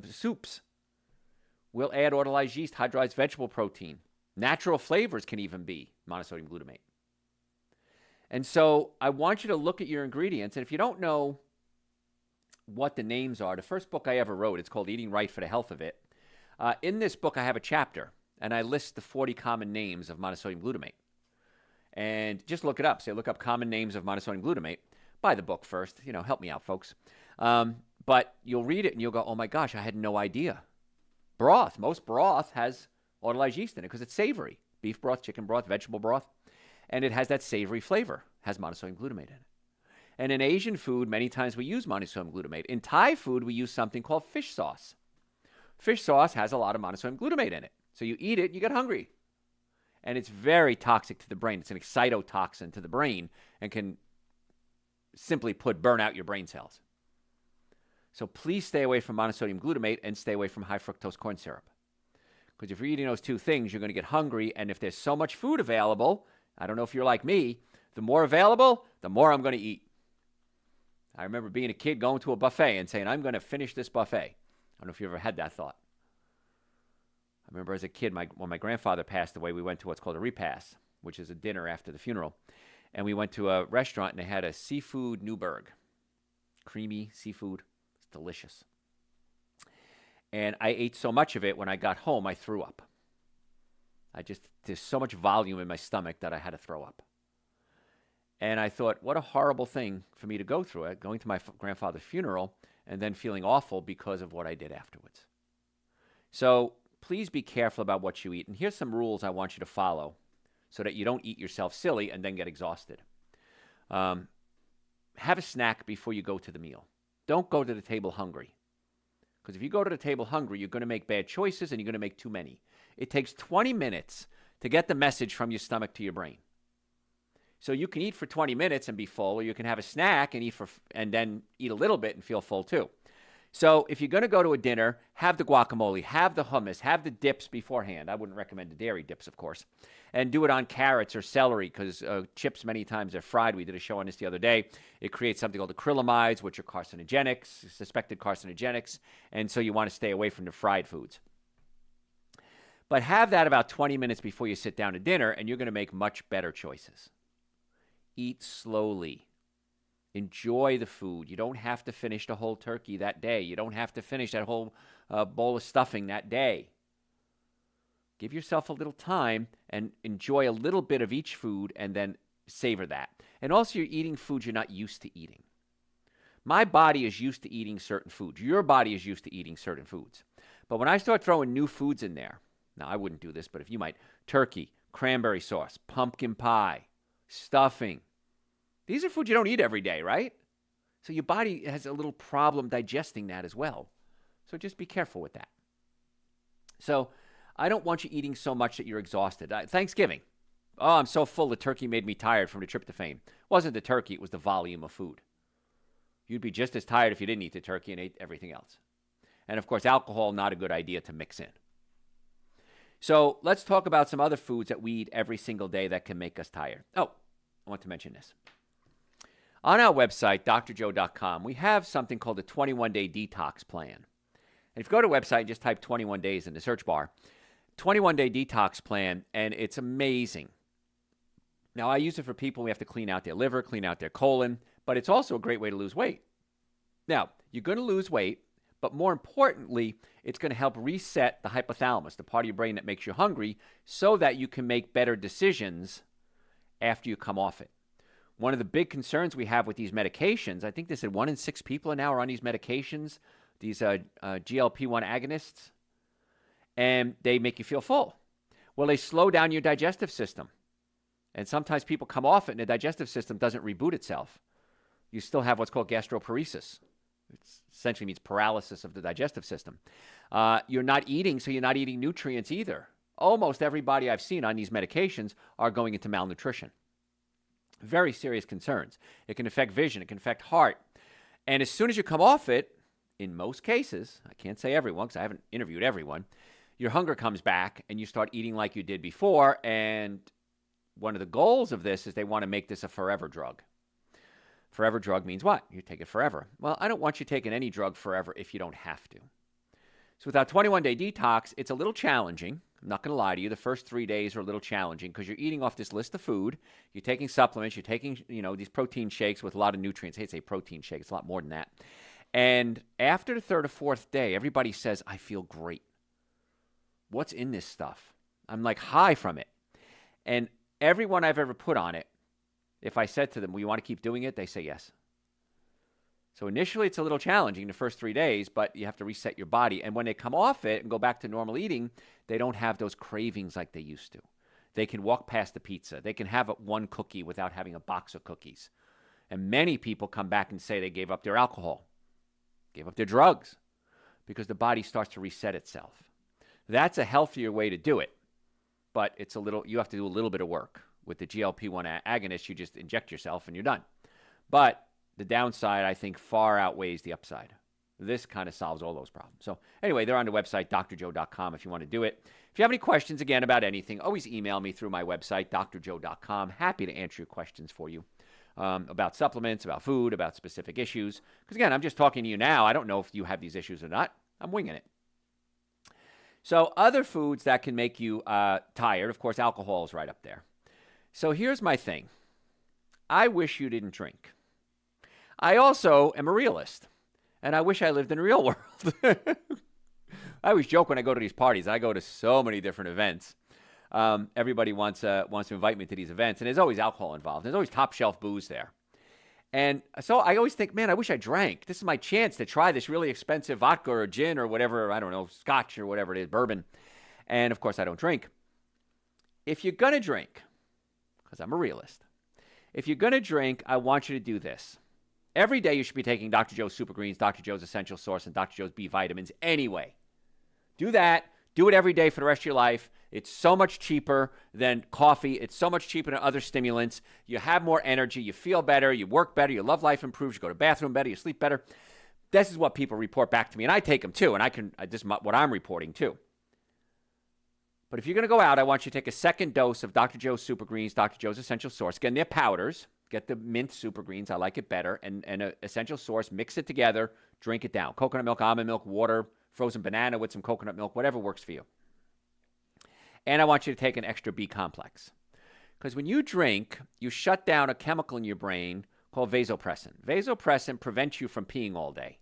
soups. We'll add autolyzed yeast, hydrolyzed vegetable protein. Natural flavors can even be monosodium glutamate. And so I want you to look at your ingredients. And if you don't know what the names are, the first book I ever wrote, it's called Eating Right for the Health of It. In this book, I have a chapter, and I list the 40 common names of monosodium glutamate. And just look it up. Say, look up common names of monosodium glutamate. Buy the book first. Help me out, folks. But you'll read it, and you'll go, oh, my gosh, I had no idea. Broth. Most broth has autolyzed yeast in it because it's savory. Beef broth, chicken broth, vegetable broth. And it has that savory flavor. Has monosodium glutamate in it. And in Asian food, many times we use monosodium glutamate. In Thai food, we use something called fish sauce. Fish sauce has a lot of monosodium glutamate in it. So you eat it, you get hungry. And it's very toxic to the brain. It's an excitotoxin to the brain and can simply put burn out your brain cells. So please stay away from monosodium glutamate and stay away from high fructose corn syrup. Because if you're eating those two things, you're going to get hungry. And if there's so much food available, I don't know if you're like me, the more available, the more I'm going to eat. I remember being a kid going to a buffet and saying, I'm going to finish this buffet. I don't know if you ever had that thought. I remember as a kid, when my grandfather passed away, we went to what's called a repast, which is a dinner after the funeral. And we went to a restaurant, and they had a seafood Newburg. Creamy seafood. It's delicious. And I ate so much of it, when I got home, I threw up. There's so much volume in my stomach that I had to throw up. And I thought, what a horrible thing for me to go through it, going to my grandfather's funeral and then feeling awful because of what I did afterwards. So please be careful about what you eat. And here's some rules I want you to follow so that you don't eat yourself silly and then get exhausted. Have a snack before you go to the meal. Don't go to the table hungry. Because if you go to the table hungry, you're going to make bad choices and you're going to make too many. It takes 20 minutes to get the message from your stomach to your brain. So you can eat for 20 minutes and be full, or you can have a snack and then eat a little bit and feel full too. So if you're going to go to a dinner, have the guacamole, have the hummus, have the dips beforehand. I wouldn't recommend the dairy dips, of course. And do it on carrots or celery, because chips many times are fried. We did a show on this the other day. It creates something called acrylamides, which are carcinogenics, suspected carcinogenics. And so you want to stay away from the fried foods. But have that about 20 minutes before you sit down to dinner, and you're going to make much better choices. Eat slowly. Enjoy the food. You don't have to finish the whole turkey that day. You don't have to finish that whole bowl of stuffing that day. Give yourself a little time and enjoy a little bit of each food and then savor that. And also, you're eating foods you're not used to eating. My body is used to eating certain foods. Your body is used to eating certain foods. But when I start throwing new foods in there, now I wouldn't do this, but if you might, turkey, cranberry sauce, pumpkin pie, stuffing. These are foods you don't eat every day, right? So your body has a little problem digesting that as well. So just be careful with that. So I don't want you eating so much that you're exhausted. Thanksgiving. Oh, I'm so full, the turkey made me tired from the tryptophan. It wasn't the turkey, it was the volume of food. You'd be just as tired if you didn't eat the turkey and ate everything else. And of course, alcohol, not a good idea to mix in. So let's talk about some other foods that we eat every single day that can make us tired. Oh, I want to mention this. On our website, drjoe.com, we have something called the 21-day detox plan. And if you go to the website and just type 21 days in the search bar, 21-day detox plan, and it's amazing. Now, I use it for people who have to clean out their liver, clean out their colon, but it's also a great way to lose weight. Now, you're going to lose weight, but more importantly, it's going to help reset the hypothalamus, the part of your brain that makes you hungry, so that you can make better decisions after you come off it. One of the big concerns we have with these medications, I think they said 1 in 6 people now are on these medications, these GLP-1 agonists, and they make you feel full. Well, they slow down your digestive system. And sometimes people come off it and the digestive system doesn't reboot itself. You still have what's called gastroparesis. It essentially means paralysis of the digestive system. You're not eating, so you're not eating nutrients either. Almost everybody I've seen on these medications are going into malnutrition. Very serious concerns. It can affect vision. It can affect heart. And as soon as you come off it, in most cases, I can't say everyone because I haven't interviewed everyone, your hunger comes back and you start eating like you did before. And one of the goals of this is they want to make this a forever drug. Forever drug means what? You take it forever. Well, I don't want you taking any drug forever if you don't have to. So with our 21-day detox, it's a little challenging. I'm not going to lie to you. The first 3 days are a little challenging because you're eating off this list of food. You're taking supplements. You're taking, these protein shakes with a lot of nutrients. I hate to say protein shake. It's a lot more than that. And after the third or fourth day, everybody says, I feel great. What's in this stuff? I'm like high from it. And everyone I've ever put on it, if I said to them, well, you want to keep doing it? They say yes. So initially, it's a little challenging the first 3 days, but you have to reset your body. And when they come off it and go back to normal eating, they don't have those cravings like they used to. They can walk past the pizza. They can have one cookie without having a box of cookies. And many people come back and say they gave up their alcohol, gave up their drugs, because the body starts to reset itself. That's a healthier way to do it. But you have to do a little bit of work. With the GLP-1 agonist, you just inject yourself and you're done. But the downside, I think, far outweighs the upside. This kind of solves all those problems. So anyway, they're on the website, drjoe.com, if you want to do it. If you have any questions, again, about anything, always email me through my website, drjoe.com. Happy to answer your questions for you about supplements, about food, about specific issues. Because, again, I'm just talking to you now. I don't know if you have these issues or not. I'm winging it. So other foods that can make you tired, of course, alcohol is right up there. So here's my thing. I wish you didn't drink. I also am a realist, and I wish I lived in the real world. I always joke when I go to these parties. I go to so many different events. Everybody wants to invite me to these events, and there's always alcohol involved. There's always top shelf booze there. And so I always think, man, I wish I drank. This is my chance to try this really expensive vodka or gin or whatever, I don't know, scotch or whatever it is, bourbon. And, of course, I don't drink. If you're going to drink, because I'm a realist, if you're going to drink, I want you to do this. Every day you should be taking Dr. Joe's Super Greens, Dr. Joe's Essential Source, and Dr. Joe's B vitamins anyway. Do that. Do it every day for the rest of your life. It's so much cheaper than coffee. It's so much cheaper than other stimulants. You have more energy. You feel better. You work better. Your love life improves. You go to the bathroom better. You sleep better. This is what people report back to me, and I take them too, and this is what I'm reporting too. But if you're going to go out, I want you to take a second dose of Dr. Joe's Super Greens, Dr. Joe's Essential Source. Again, they're powders. Get the mint Super Greens. I like it better. And an Essential Source. Mix it together. Drink it down. Coconut milk, almond milk, water, frozen banana with some coconut milk, whatever works for you. And I want you to take an extra B complex. Because when you drink, you shut down a chemical in your brain called vasopressin. Vasopressin prevents you from peeing all day.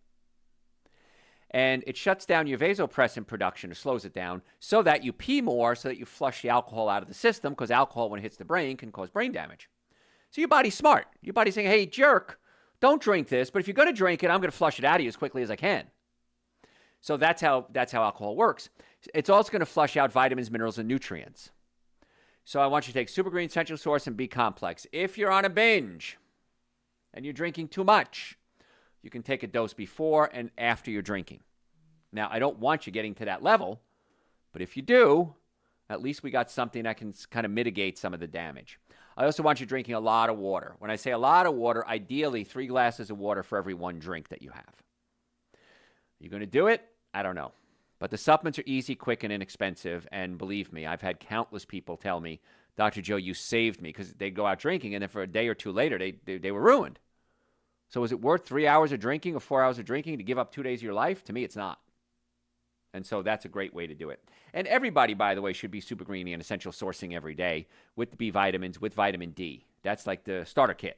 And it shuts down your vasopressin production or slows it down so that you pee more, so that you flush the alcohol out of the system, because alcohol, when it hits the brain, can cause brain damage. So your body's smart. Your body's saying, hey, jerk, don't drink this, but if you're going to drink it, I'm going to flush it out of you as quickly as I can. So that's how alcohol works. It's also going to flush out vitamins, minerals, and nutrients. So I want you to take Super Green, Essential Source, and B Complex. If you're on a binge and you're drinking too much, you can take a dose before and after you're drinking. Now, I don't want you getting to that level, but if you do, at least we got something that can kind of mitigate some of the damage. I also want you drinking a lot of water. When I say a lot of water, ideally 3 glasses of water for every 1 drink that you have. You going to do it? I don't know. But the supplements are easy, quick, and inexpensive. And believe me, I've had countless people tell me, Dr. Joe, you saved me, because they'd go out drinking, and then for a day or two later, they were ruined. So is it worth 3 hours of drinking or 4 hours of drinking to give up 2 days of your life? To me, it's not. And so that's a great way to do it. And everybody, by the way, should be super greeny and essential sourcing every day with the B vitamins, with vitamin D. That's like the starter kit.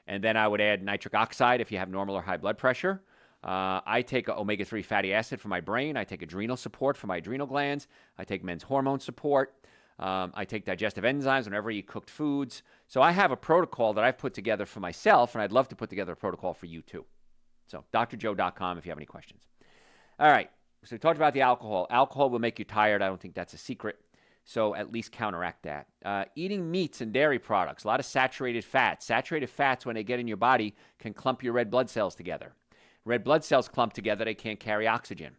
And then I would add nitric oxide if you have normal or high blood pressure. I take omega-3 fatty acid for my brain. I take adrenal support for my adrenal glands. I take men's hormone support. I take digestive enzymes whenever I eat cooked foods. So I have a protocol that I've put together for myself, and I'd love to put together a protocol for you too. So drjoe.com if you have any questions. All right. So we talked about the alcohol. Alcohol will make you tired. I don't think that's a secret. So at least counteract that. Eating meats and dairy products, a lot of saturated fats. Saturated fats, when they get in your body, can clump your red blood cells together. Red blood cells clump together. They can't carry oxygen.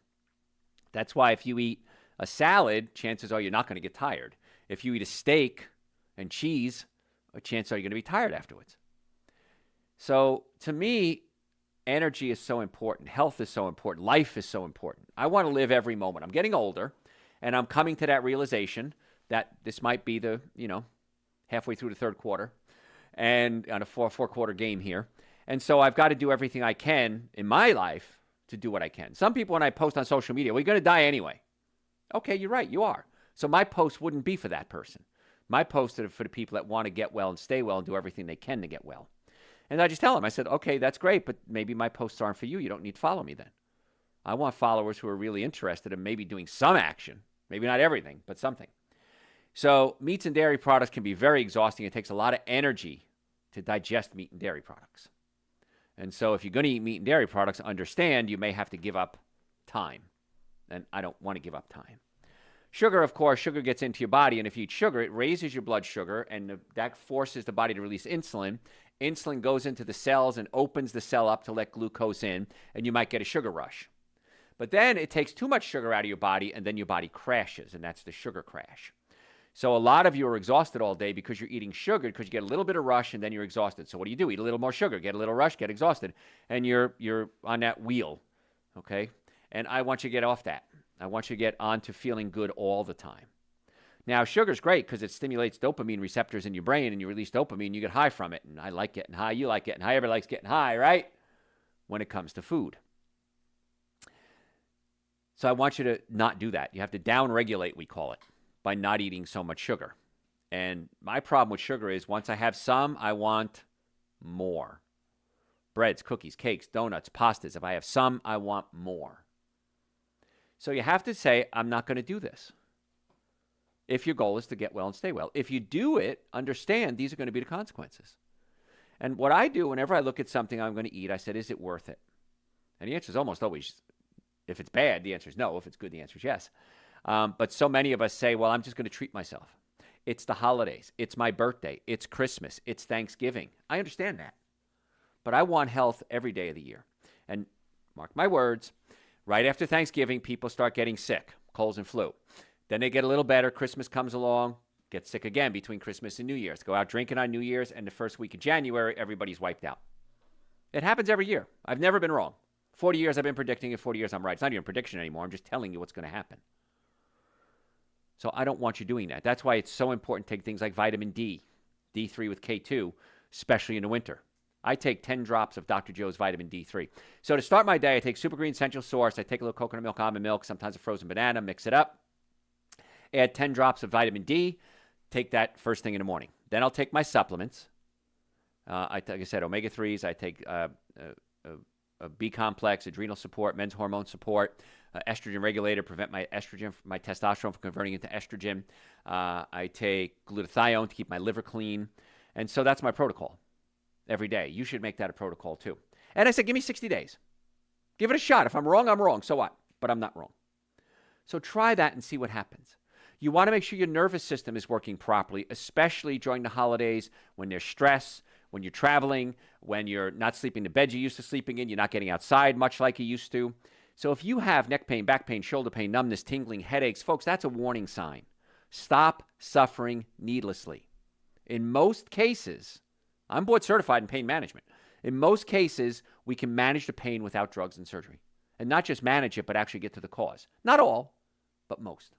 That's why if you eat a salad, chances are you're not going to get tired. If you eat a steak and cheese, chances are you're going to be tired afterwards. So to me, energy is so important. Health is so important. Life is so important. I want to live every moment. I'm getting older, and I'm coming to that realization that this might be the, halfway through the third quarter and on a four-quarter game here. And so I've got to do everything I can in my life to do what I can. Some people, when I post on social media, well, you're going to die anyway. Okay, you're right. You are. So my post wouldn't be for that person. My posts are for the people that want to get well and stay well and do everything they can to get well. And I just tell them, I said, okay, that's great, but maybe my posts aren't for you. You don't need to follow me then. I want followers who are really interested in maybe doing some action. Maybe not everything, but something. So meats and dairy products can be very exhausting. It takes a lot of energy to digest meat and dairy products. And so if you're going to eat meat and dairy products, understand you may have to give up time. And I don't want to give up time. Sugar, of course, sugar gets into your body. And if you eat sugar, it raises your blood sugar. And that forces the body to release insulin. Insulin goes into the cells and opens the cell up to let glucose in. And you might get a sugar rush. But then it takes too much sugar out of your body. And then your body crashes. And that's the sugar crash. So a lot of you are exhausted all day because you're eating sugar because you get a little bit of rush and then you're exhausted. So what do? Eat a little more sugar, get a little rush, get exhausted. And you're on that wheel, okay? And I want you to get off that. I want you to get on to feeling good all the time. Now, sugar's great because it stimulates dopamine receptors in your brain and you release dopamine, you get high from it. And I like getting high, you like getting high, everybody likes getting high, right? When it comes to food. So I want you to not do that. You have to down-regulate, we call it, by not eating so much sugar. And my problem with sugar is once I have some, I want more. Breads, cookies, cakes, donuts, pastas. If I have some, I want more. So you have to say, I'm not going to do this. If your goal is to get well and stay well. If you do it, understand these are going to be the consequences. And what I do whenever I look at something I'm going to eat, I said, is it worth it? And the answer is almost always, if it's bad, the answer is no. If it's good, the answer is yes. But so many of us say, well, I'm just going to treat myself. It's the holidays. It's my birthday. It's Christmas. It's Thanksgiving. I understand that. But I want health every day of the year. And mark my words, right after Thanksgiving, people start getting sick, colds and flu. Then they get a little better. Christmas comes along, get sick again between Christmas and New Year's. Go out drinking on New Year's, and the first week of January, everybody's wiped out. It happens every year. I've never been wrong. 40 years I've been predicting it. 40 years I'm right. It's not even a prediction anymore. I'm just telling you what's going to happen. So I don't want you doing that. That's why it's so important to take things like vitamin D, D3 with K2, especially in the winter. I take 10 drops of Dr. Joe's vitamin D3. So to start my day, I take Super Green Essential Source. I take a little coconut milk, almond milk, sometimes a frozen banana, mix it up. Add 10 drops of vitamin D. Take that first thing in the morning. Then I'll take my supplements. Like I said, omega-3s. I take a B complex, adrenal support, men's hormone support, estrogen regulator, prevent my testosterone from converting into estrogen. I take glutathione to keep my liver clean. And so that's my protocol every day. You should make that a protocol too. And I said, give me 60 days. Give it a shot. If I'm wrong, I'm wrong. So what? But I'm not wrong. So try that and see what happens. You want to make sure your nervous system is working properly, especially during the holidays when there's stress, when you're traveling, when you're not sleeping the bed you used to sleeping in, you're not getting outside much like you used to. So if you have neck pain, back pain, shoulder pain, numbness, tingling, headaches, folks, that's a warning sign. Stop suffering needlessly. In most cases, I'm board certified in pain management. In most cases, we can manage the pain without drugs and surgery. And not just manage it, but actually get to the cause. Not all, but most.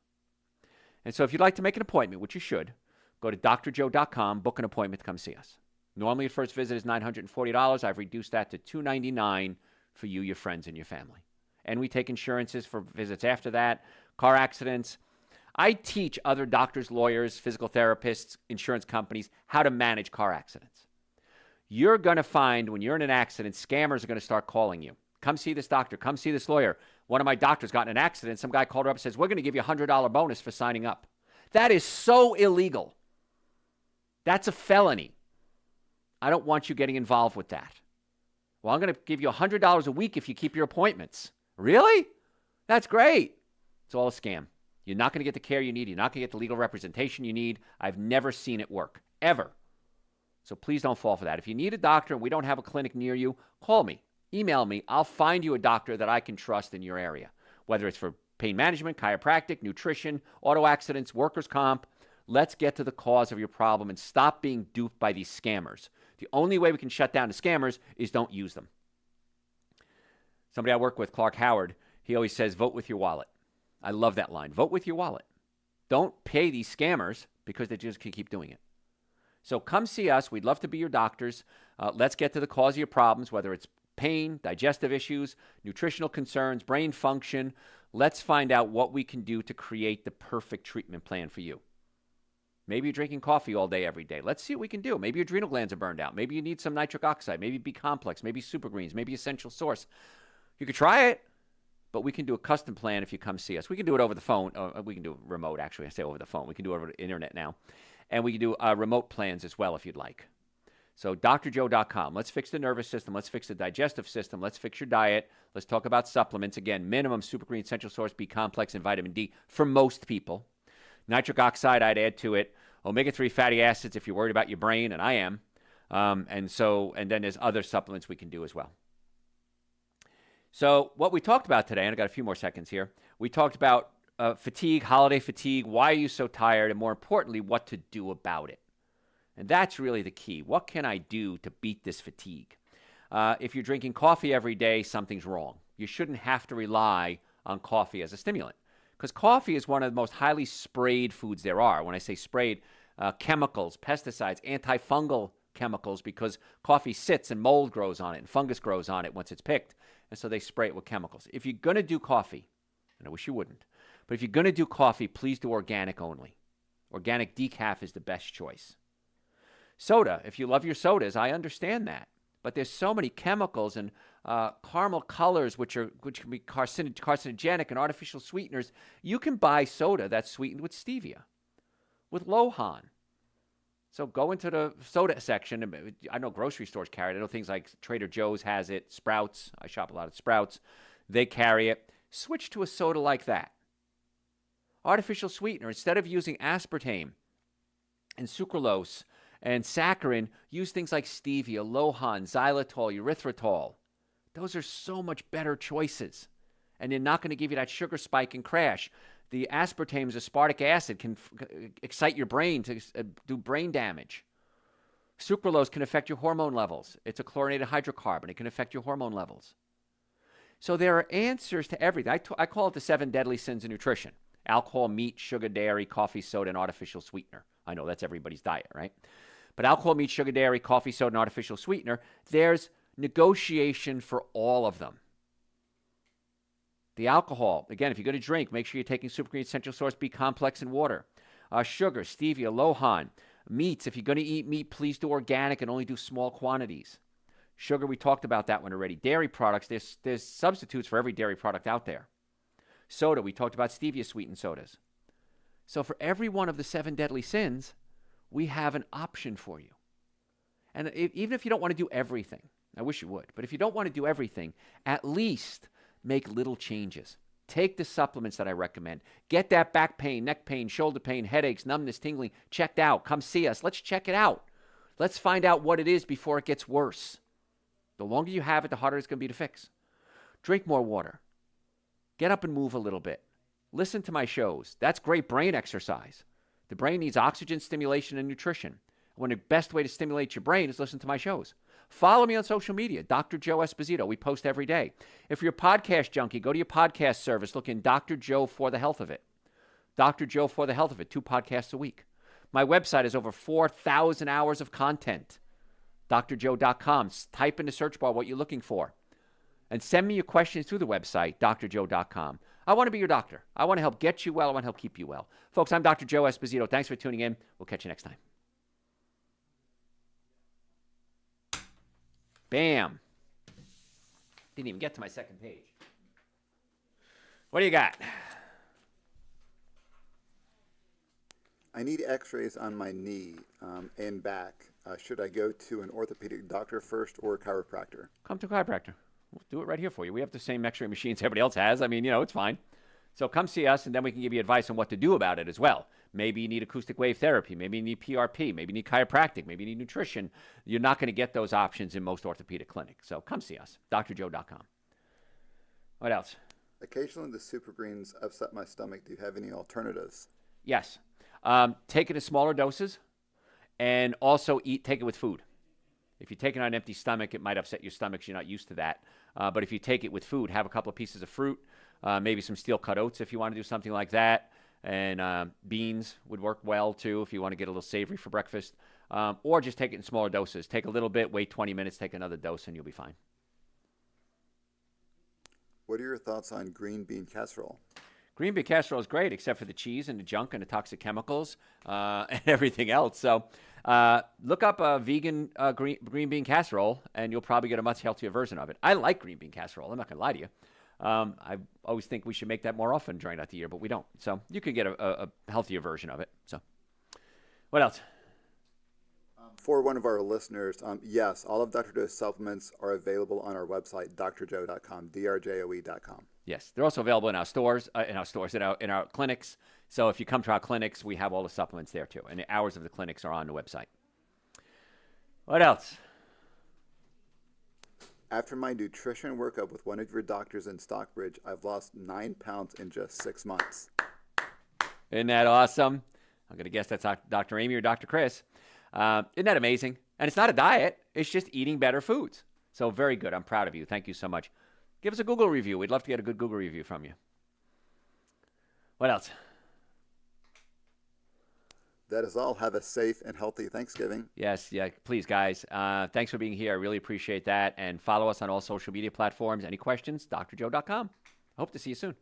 And so if you'd like to make an appointment, which you should, go to drjoe.com, book an appointment to come see us. Normally, the first visit is $940. I've reduced that to $299 for you, your friends, and your family. and we take insurances for visits after that, car accidents. I teach other doctors, lawyers, physical therapists, insurance companies how to manage car accidents. You're going to find when you're in an accident, scammers are going to start calling you. Come see this doctor. Come see this lawyer. One of my doctors got in an accident. Some guy called her up and says, we're going to give you a $100 bonus for signing up. That is so illegal. That's a felony. I don't want you getting involved with that. Well, I'm going to give you $100 a week if you keep your appointments. Really? That's great. It's all a scam. You're not going to get the care you need. You're not going to get the legal representation you need. I've never seen it work, ever. So please don't fall for that. If you need a doctor and we don't have a clinic near you, call me. Email me. I'll find you a doctor that I can trust in your area, whether it's for pain management, chiropractic, nutrition, auto accidents, workers' comp. Let's get to the cause of your problem and stop being duped by these scammers. The only way we can shut down the scammers is don't use them. Somebody I work with, Clark Howard, he always says, vote with your wallet. I love that line. Vote with your wallet. Don't pay these scammers because they just can keep doing it. So come see us. We'd love to be your doctors. Let's get to the cause of your problems, whether it's pain, digestive issues, nutritional concerns, brain function. Let's find out what we can do to create the perfect treatment plan for you. Maybe you're drinking coffee all day, every day. Let's see what we can do. Maybe your adrenal glands are burned out. Maybe you need some nitric oxide, maybe B-complex, maybe super greens, maybe essential source. You could try it, but we can do a custom plan if you come see us. We can do it over the phone. We can do it remote, actually. I say over the phone. We can do it over the internet now. And we can do remote plans as well if you'd like. So drjoe.com. Let's fix the nervous system. Let's fix the digestive system. Let's fix your diet. Let's talk about supplements. Again, minimum super green, essential source, B-complex, and vitamin D for most people. Nitric oxide, I'd add to it. Omega-3 fatty acids if you're worried about your brain, and I am. And then there's other supplements we can do as well. So what we talked about today, and I've got a few more seconds here, we talked about fatigue, holiday fatigue, why are you so tired, and more importantly, what to do about it. And that's really the key. What can I do to beat this fatigue? If you're drinking coffee every day, something's wrong. You shouldn't have to rely on coffee as a stimulant because coffee is one of the most highly sprayed foods there are. When I say sprayed, chemicals, pesticides, antifungal chemicals, because coffee sits and mold grows on it and fungus grows on it once it's picked. And so they spray it with chemicals. If you're going to do coffee, and I wish you wouldn't, but if you're going to do coffee, please do organic only. Organic decaf is the best choice. Soda, if you love your sodas, I understand that. But there's so many chemicals and caramel colors which can be carcinogenic and artificial sweeteners. You can buy soda that's sweetened with stevia, with Lohan. So go into the soda section. I know grocery stores carry it. I know things like Trader Joe's has it, Sprouts. I shop a lot at Sprouts. They carry it. Switch to a soda like that. Artificial sweetener, instead of using aspartame and sucralose and saccharin, use things like stevia, Lohan, xylitol, erythritol. Those are so much better choices. And they're not going to give you that sugar spike and crash. The aspartame, aspartic acid, can excite your brain to do brain damage. Sucralose can affect your hormone levels. It's a chlorinated hydrocarbon. It can affect your hormone levels. So there are answers to everything. I call it the 7 deadly sins of nutrition. Alcohol, meat, sugar, dairy, coffee, soda, and artificial sweetener. I know that's everybody's diet, right? But alcohol, meat, sugar, dairy, coffee, soda, and artificial sweetener, there's negotiation for all of them. The alcohol, again, if you're going to drink, make sure you're taking super green essential source B-complex and water. Sugar, stevia, Lohan. Meats, if you're going to eat meat, please do organic and only do small quantities. Sugar, we talked about that one already. Dairy products, there's substitutes for every dairy product out there. Soda, we talked about stevia sweetened sodas. So for every one of the 7 deadly sins, we have an option for you. And even if you don't want to do everything, I wish you would, but if you don't want to do everything, at least make little changes. Take the supplements that I recommend. Get that back pain, neck pain, shoulder pain, headaches, numbness, tingling checked out. Come see us. Let's check it out. Let's find out what it is before it gets worse. The longer you have it, the harder it's going to be to fix. Drink more water. Get up and move a little bit. Listen to my shows. That's great brain exercise. The brain needs oxygen, stimulation, and nutrition. One of the best way to stimulate your brain is listen to my shows. Follow me on social media, Dr. Joe Esposito. We post every day. If you're a podcast junkie, go to your podcast service. Look in Dr. Joe for the health of it. Dr. Joe for the health of it, 2 podcasts a week. My website is over 4,000 hours of content. drjoe.com. Type in the search bar what you're looking for. and send me your questions through the website, drjoe.com. I want to be your doctor. I want to help get you well. I want to help keep you well. Folks, I'm Dr. Joe Esposito. Thanks for tuning in. We'll catch you next time. Bam. Didn't even get to my second page. What do you got? I need x-rays on my knee and back. Should I go to an orthopedic doctor first or a chiropractor? Come to a chiropractor. We'll do it right here for you. We have the same x-ray machines everybody else has. I mean, it's fine. So come see us, and then we can give you advice on what to do about it as well. Maybe you need acoustic wave therapy. Maybe you need PRP. Maybe you need chiropractic. Maybe you need nutrition. You're not going to get those options in most orthopedic clinics. So come see us, drjoe.com. What else? Occasionally the super greens upset my stomach. Do you have any alternatives? Yes. Take it in smaller doses, and also take it with food. If you take it on an empty stomach, it might upset your stomach. You're not used to that. But if you take it with food, have a couple of pieces of fruit, maybe some steel-cut oats if you want to do something like that. And beans would work well, too, if you want to get a little savory for breakfast. Or just take it in smaller doses. Take a little bit, wait 20 minutes, take another dose, and you'll be fine. What are your thoughts on green bean casserole? Green bean casserole is great, except for the cheese and the junk and the toxic chemicals and everything else. So look up a vegan green bean casserole, and you'll probably get a much healthier version of it. I like green bean casserole. I'm not going to lie to you. I always think we should make that more often during the year, but we don't. So you could get a healthier version of it. So what else? For one of our listeners, yes, all of Dr. Joe's supplements are available on our website, drjoe.com, drjoe.com. Yes, they're also available in our stores, in our clinics. So if you come to our clinics, we have all the supplements there too, and the hours of the clinics are on the website. What else? After my nutrition workup with one of your doctors in Stockbridge, I've lost 9 pounds in just 6 months. Isn't that awesome? I'm going to guess that's Dr. Amy or Dr. Chris. Isn't that amazing? And it's not a diet. It's just eating better foods. So very good. I'm proud of you. Thank you so much. Give us a Google review. We'd love to get a good Google review from you. What else? That is all. Have a safe and healthy Thanksgiving. Yes, yeah, please, guys. Thanks for being here. I really appreciate that. And follow us on all social media platforms. Any questions? drjoe.com. I hope to see you soon.